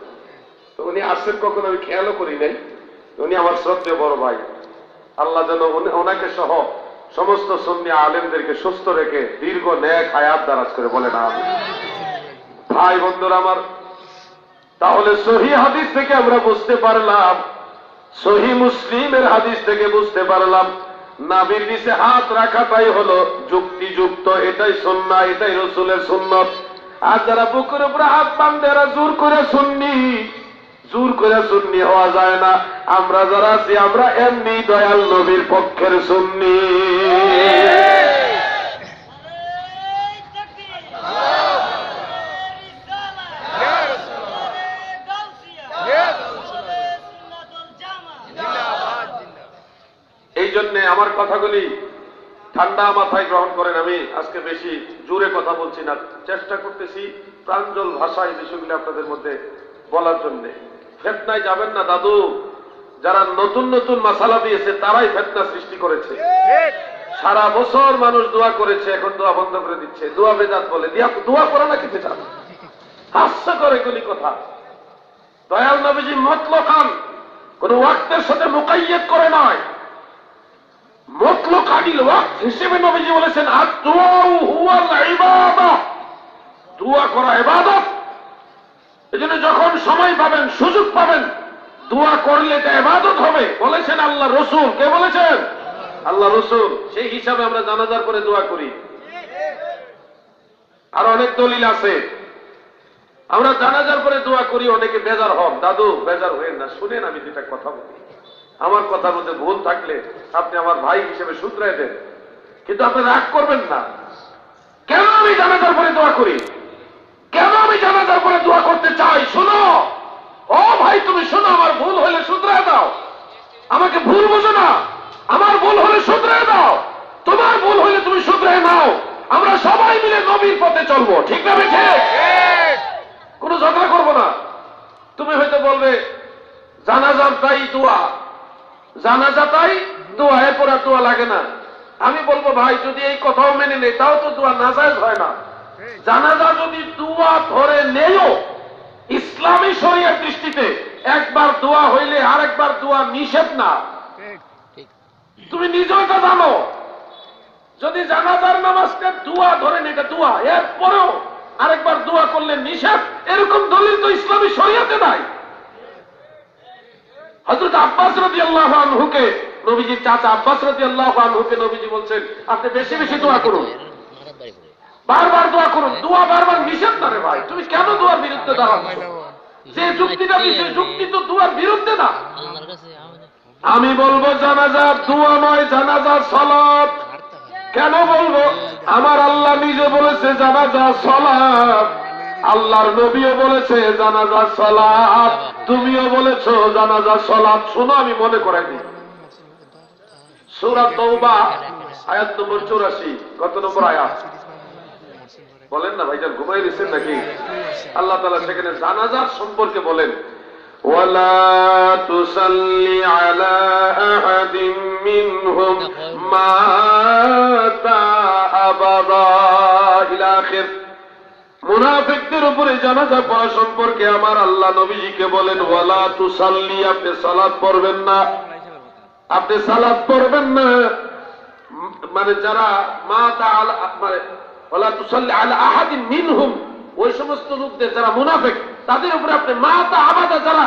তো উনি আসছেন কখন আমি খেয়ালও করি নাই। উনি আমার শ্রদ্ধেয় বড় ভাই, আল্লাহ যেন ওনাকে সহ সমস্ত সুন্নি আলেমদেরকে সুস্থ রেখে দীর্ঘ নেক হায়াত দারাজ করে, বলেন আমিন। ভাই বন্ধুরা আমার, তাহলে সহিহ হাদিস থেকে আমরা বুঝতে পারলাম, সহিহ মুসলিমের হাদিস থেকে বুঝতে পারলাম, নাভির নিচে হাত রাখাটাই হলো যুক্তিযুক্ত, এটাই সুন্নাহ, এটাই রাসূলের সুন্নাত। আর যারা বুকের উপরে হাত বাঁধে এরা জোর করে সুন্নি, জোর করে সুন্নি হওয়া যায় না। আমরা যারা আছি আমরা এমনি দয়াল নবীর পক্ষের সুন্নি। এই জন্য আমার কথাগুলি ঠান্ডা মাথায় গ্রহণ করেন। আমি আজকে বেশি জোরে কথা বলছি না, চেষ্টা করতেছি প্রাঞ্জল ভাষায় বিষয়গুলি আপনাদের মধ্যে বলার জন্য। ফেতনায় যাবেন না দাদু, যারা নতুন নতুন মাসালা দিয়েছে তারাই ফেতনা সৃষ্টি করেছে। সারা বছর মানুষ দোয়া করেছে, এখন দোয়া বন্ধ করে দিচ্ছে, দোয়া বেদাত বলে। দোয়া করে নাকি বেদাত? হাস্যকর এগুলি কথা। দয়াল নবীজি মতলকান কোন ওয়াক্তের সাথে মুকাইয়্যদ করে নয়, মতলক আনিল ওয়াক্ত হিসেবে নবীজি বলেছেন আদ-দুআউ হুয়াল ইবাদাহ, দোয়া করা ইবাদত। এজন্য যখন সময় পাবেন, সুযোগ পাবেন, দোয়া করলে এটা ইবাদত হবে, বলেছেন আল্লাহ রাসূল। কে বলেছেন? আল্লাহ রাসূল। সেই হিসাবে আমরা জানাজার পরে দোয়া করি। আর অনেক দলিল আছে, আমরা জানাজার পরে দোয়া করি। অনেকে বেজার হন, দাদু বেজার হয়েন না, শুনেন আমি যেটা কথা বলি, আমার কথার মধ্যে ভুল থাকলে আপনি আমার ভাই হিসেবে শুধরাই দেন, কিন্তু আপনি রাগ করবেন না। কেন আমি জানাজার পরে দোয়া করি, কেন আমি জানাজার পরে দোয়া করতে চাই? শোনো ও ভাই, তুমি শোনো, আমার ভুল হলে শুধরাই দাও, আমাকে ভুল বুঝো না। আমার ভুল হলে শুধরাই দাও, তোমার ভুল হলে তুমি শুধরাই নাও। আমরা সবাই মিলে নবীর পথে চলবো, ঠিক না বেঠে? কোনো ঝগড়া করবো না। তুমি হয়তো বলবে জানাজার তাই দোয়া, জানাজাটাই দোয়া, এরপর আর দোয়া লাগে না। আমি বলবো ভাই, যদি এই কথাও মেনে নেই তাও তো দোয়া নাজায়েজ হয় না। জানাজা যদি দোয়া ধরে নেও, ইসলামী শরীয়তের দৃষ্টিতে একবার দোয়া হইলে আরেকবার দোয়া নিষেধ না। তুমি নিজেও এটা জানো। যদি জানাজার নামাজকে দোয়া ধরেন, এটা দোয়া, এরপরেও আরেকবার দোয়া করলে নিষেধ, এরকম দলিল তো ইসলামী শরিয়াতে নাই। হযরত আব্বাস রাদিয়াল্লাহু আনহুকে, নবীজির চাচা আব্বাস রাদিয়াল্লাহু আনহুকে নবীজি বলছেন, আপনি বেশি বেশি দোয়া করুন, বারবার দোয়া করুন। দোয়া বারবার নিষেধ না রে ভাই, তুমি কেন দোয়ার বিরুদ্ধে দাঁড়াচ্ছ? যে যুক্তিটা দিচ্ছে, যুক্তি তো দোয়ার বিরুদ্ধে না। আমি বলবো জানাজা দোয়া নয়, জানাজা সালাত। কেন বলবো? আমার আল্লাহ নিজে বলেছে জানাজা সালাত, আল্লাহর নবীও বলেছে জানাজা সালাত, তুমিও বলেছো জানাজা সালাত। শোনো, আমি মনে করাই দিই, সূরা তাওবা আয়াত নম্বর 84, কত নম্বর আয়াত বলেন না ভাইজান, ঘুমাই দিচ্ছেন নাকি? আল্লাহ তাআলা সেখানে জানাজার সম্পর্কে বলেন, ওয়ালা তুসাল্লি আলা আহাদিন মিনহুম মাতা আবাদা ইলা আখির। মুনাফিকদের উপরে জানাজা পড়া সম্পর্কে আমার আল্লাহ নবীজিকে বলেন, ওয়ালা তুসাল্লি, আপনি সালাত পড়বেন না, আপনি সালাত পড়বেন না। মানে যারা মাতা আলা, মানে ওয়ালা তুসাল্লি আলা আহাদিন মিনহুম, ওই সমস্ত লোকদের যারা মুনাফিক, তাদের উপরে আপনি মাতা আবাদা, যারা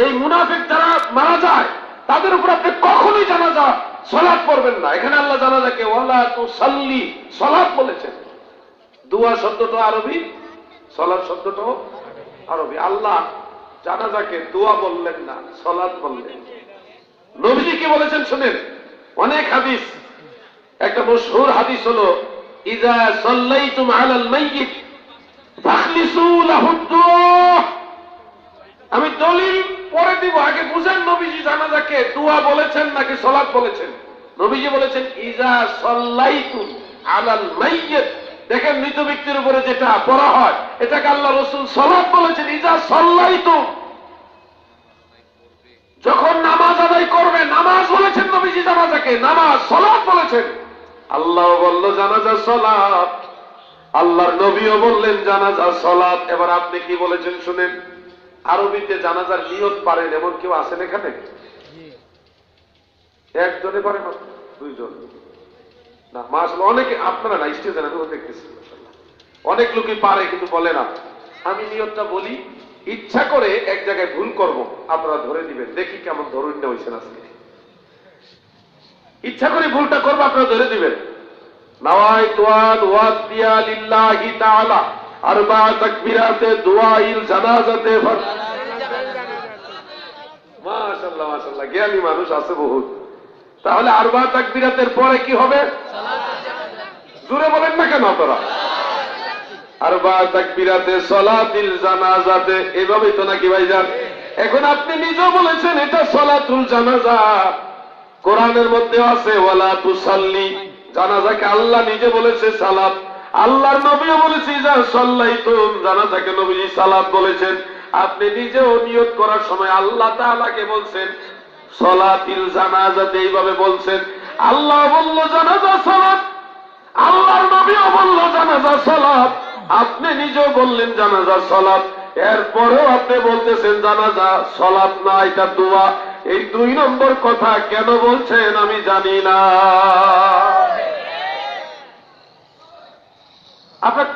এই মুনাফিক যারা মারা যায়, তাদের উপর আপনি কখনোই জানাজা সালাত পড়বেন না। এখানে আল্লাহ জানাজাকে ওয়ালা তুসাল্লি সালাত বলেছেন। দুয়া শব্দটা আরবি, সালাত শব্দটাও আরবি। আল্লাহ জানাজাকে দোয়া বললেন না, সালাত বললেন। নবীজি কি বলেছেন শুনেন, অনেক হাদিস, একটা মশহুর হাদিস হলো, ইযা সাল্লাইতুম আলাল মাইয়িত ফাখলিসু লাহু দুআ। আমি দলিল পরে দিব, আগে বুঝেন নবীজি জানাজাকে দোয়া বলেছেন নাকি সালাত বলেছেন। নবীজি বলেছেন ইযা সাল্লাইতুম আলাল মাইয়িত। দেখেন, মৃত ব্যক্তির উপরে যেটা পড়া হয়, এটাকে আল্লাহ রাসূল সালাত বলেছেন। ইযা সাল্লাইতুম, যখন নামাজ আদায় করবে, নামাজ বলেছেন নবীজি জানাজাকে, নামাজ সালাত বলেছেন। আল্লাহ বলল জানাজা সালাত, আল্লাহর নবীও বললেন জানাজা সালাত। এবার আপনি কি বলেছেন শুনেন, আরবিতে জানাজার নিয়ত পারেন এমন কেউ আছেন এখানে? একজনে পারে, দুইজন না, মাশাআল্লাহ অনেকে, আপনারা না স্টেজে আমি দেখতেছি অনেক লোকই পারে কিন্তু বলে না। আমি নিয়তটা বলি, ইচ্ছা করে এক জায়গায় ভুল করব, আপনারা ধরে দিবেন, দেখি কেমন ধরুন না হয়েছেন আজকে। ইচ্ছা করে ভুলটা করবো, আপনারা ধরে দিবেন। নাওয়াইতু আন ওয়াদিয়া লিল্লাহি তাআলা আরবা তাকবীরাতে দুআইল জানাজাতে। মাশাআল্লাহ মাশাআল্লাহ, জ্ঞানী মানুষ আছে বহুত। তাহলে আরবা তাকবীরাতের পরে কি হবে? জোরে বলেন না কেন আপনারা? আরবা তাকবীরাতে সালাতুল জানাজাতে, এভাবেই তো নাকি ভাইজান? এখন আপনি নিজেও বলেছেন এটা সালাতুল জানাজা, কোরআনের মধ্যে আছে ওয়ালা তুসাল্লি, জানাজাকে আল্লাহ নিজে বলেছে সালাত, আল্লাহর নবীও বলেছে যা সাল্লাইতুম, জানাজাকে নবীজি সালাত বলেছেন। আপনি নিজেও নিয়ত করার সময় আল্লাহ তাআলাকে বলছেন সালাতুল জানাজাতে, এইভাবে বলছেন। আল্লাহ বলল জানাজা সালাত, আল্লাহর নবীও বলল জানাজা সালাত, আপনি নিজেও বললেন জানাজা সালাত, এরপরেও আপনি বলতেছেন জানাজা সালাত না, এটা দোয়া। এই দুই নম্বর কথা কেন বলছেন আমি জানি না। আপনার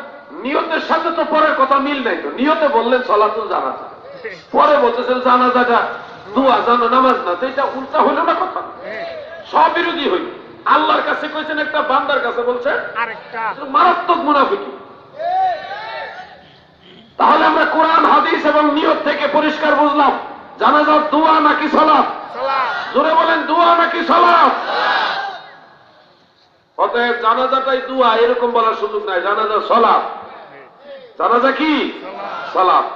নিয়তের সাথে তো পরের কথা মিল নাই তো। নিয়তে বললেন সালাতুল জানাজা, পরে বলতেছেন জানাজাটা দোয়া, জানো নামাজ না, তো এটা উল্টা হইল না কথা, সব বিরোধী হইল। আল্লাহর কাছে কইছেন একটা, বান্দার কাছে বলছেন আরেকটা, মারাত্মক মুনাফিকি। তাহলে আমরা কোরআন হাদিস এবং নিয়ত থেকে পরিষ্কার বুঝলাম জানাজার দোয়া নাকি সালাত? জোরে বলেন, দোয়া নাকি সালাত? অতএব জানাজাটাই দোয়া এরকম বলার সুযোগ নাই, জানাজা সালাত। জানাজা কি? সালাত।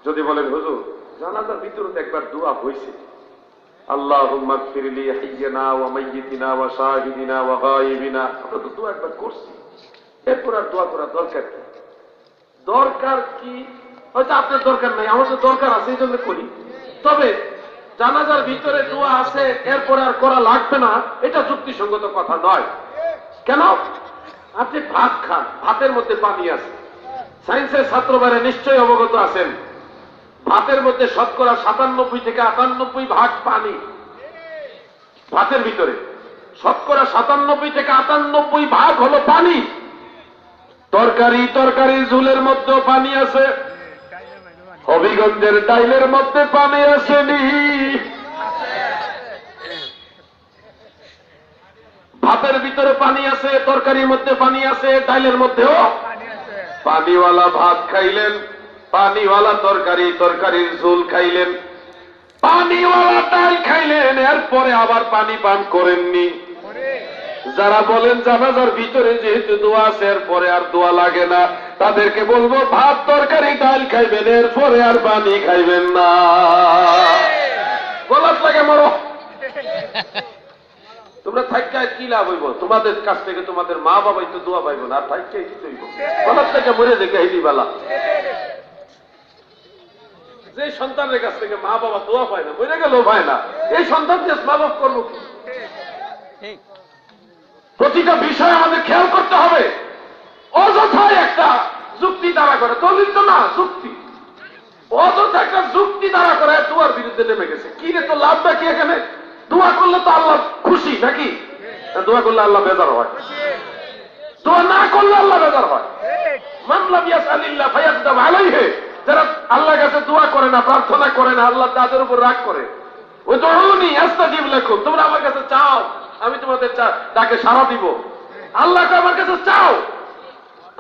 যদি বলেন হুজুর জানাজার ভিতরে তো একবার দোয়া হয়েছে, আল্লাহুম্মা গফির লি হাইয়িনা ওয়া মাইয়িতিনা ওয়া শাহিদিনা ওয়া গায়িবিনা, আমরা তো দোয়া একবার করছি, এরপর আর দোয়া করার দরকার কি? দরকার কি? হয়তো আপনার দরকার নাই, আমার তো দরকার আছে, এই জন্য করি। তবে জানাজার ভিতরে দোয়া আছে এরপরে আর করা লাগবে না, এটা যুক্তিসঙ্গত কথা নয়। কেন? আপনি ভাত খান, ভাতের মধ্যে পানি আছে। সায়েন্সের ছাত্র ভাইরা নিশ্চয়ই অবগত আছেন, ভাতের মধ্যে শতকরা 97 থেকে 98 ভাগ পানি ভাতের ভিতরে। শতকরা 97 থেকে 98 হলো পানি। তরকারি ঝুলের মধ্যেও পানি আছে, হবিগঞ্জের ডাইলের মধ্যে পানি আসেনি, ভাতের ভিতরে পানি আছে, তরকারির মধ্যে পানি আছে, ডাইলের মধ্যেও পানিওয়ালা ভাত খাইলেন, পানিওয়ালা তরকারির ঝোল খাইলেন, পানিওয়ালা ডাল খাইলেন, এরপরে আবার পানি পান করেননি। যারা বলেন জানাজার ভিতরে যেহেতু দোয়া আছে এরপরে আর দোয়া লাগে না, তাদেরকে বলবো ভাত তরকারি ডাল খাইবেন, এরপরে আর পানি খাইবেন না। গলাত লাগে মরো। তোমরা থাইকায় কি লাভ হইব? তোমাদের কাছ থেকে তোমাদের মা বাবাই তো দোয়া পাইব না, আর থাইকায় কি হইব? গলাত থেকে মরে দেখে হিলি বালা। যে সন্তানের কাছ থেকে মা বাবা দোয়া পায় না, মরে গেলেও পায় না, এই সন্তান দিয়ে মা বাবা করবো কি? ঠিক। প্রতিটা বিষয় আমাদের খেয়াল করতে হবে। অযথায় একটা যুক্তি দাঁড়া করে, দলিল তো না, যুক্তি, অযথা একটা যুক্তি দাঁড়া করে দোয়ার বিরুদ্ধে নেমে গেছে। কি রে, তো লাভটা কি এখানে? দোয়া করলে তো আল্লাহ খুশি নাকি? দোয়া করলে আল্লাহ বেজার হয়, দোয়া না করলে আল্লাহ বেজার হয়। মান লাম ইয়াসআলিল্লাহ ফায়াকদাব আলাইহি, যারা আল্লাহর কাছে দোয়া করে না, প্রার্থনা করে না, আল্লাহ তাদের উপর রাগ করে। ওই দুউনি আস্তাজিব লাকুম, তোমরা আমার কাছে চাও, আমি তোমাদের ডাকে সাড়া দিব। আল্লাহকে আমার কাছে চাও,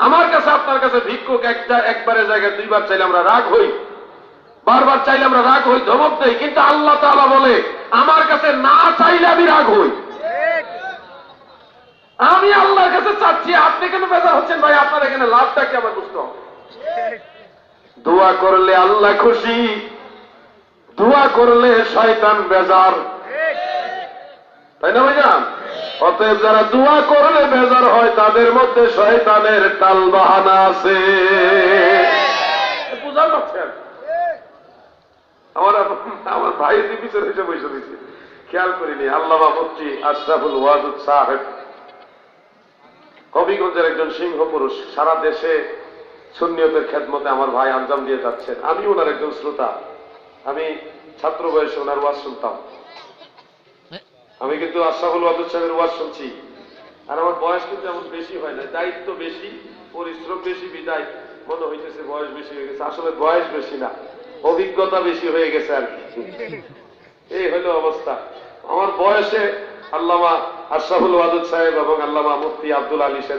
আমার কাছে আপনার কাছে ভিক্ষুক একবারের জায়গায় দুইবার চাইলে আমরা রাগ হই, বারবার চাইলে আমরা রাগ হই, ধমক দেই, কিন্তু আল্লাহ তাআলা বলে আমার কাছে না চাইলে আমি রাগ হই। আমি আল্লাহর কাছে চাচ্ছি, আপনি কেন বেজার হচ্ছেন? ভাই আপনার এখানে লাভটা কি আমার বুঝতে হবে। দোয়া করলে আল্লাহ খুশি, দোয়া করলে শয়তান বেজার, তাই না ভাইজান? অতএব যারা দোয়া করলে বেজার হয় তাদের মধ্যে শয়তানের টাল বাহানা আছে। বুঝা পাচ্ছেন? আমার ভাই পিছনে এসে বসে দিচ্ছে, খেয়াল করিনি। আল্লামা মুফতি আশরাফুল ওয়াদুদ সাহেব হবিগঞ্জের একজন সিংহ পুরুষ, সারা দেশে সুন্নিয়তের খেদমতে আমার ভাই আঞ্জাম দিয়ে যাচ্ছেন। আমি ওনার একজন শ্রোতা, আমি ছাত্র বয়সে ওনার ওয়াজ শুনতাম। আমি কিন্তু আশরাফুল ওয়াদুদ সাহেবের ওয়াজ শুনছি, আর আমার বয়স কিন্তু এমন বেশি হয় না, দায়িত্ব বেশি, পরিশ্রম বেশি, বিদায় মনে হইতেছে বয়স বেশি হয়ে গেছে। আসলে বয়স বেশি না, অভিজ্ঞতা বেশি হয়ে গেছে আর কি। এই হলো অবস্থা। আমার বয়সে আল্লামা আশরাফুল ওয়াদুদ সাহেব এবং আল্লামা মুফতি আব্দুল আলী সাহেব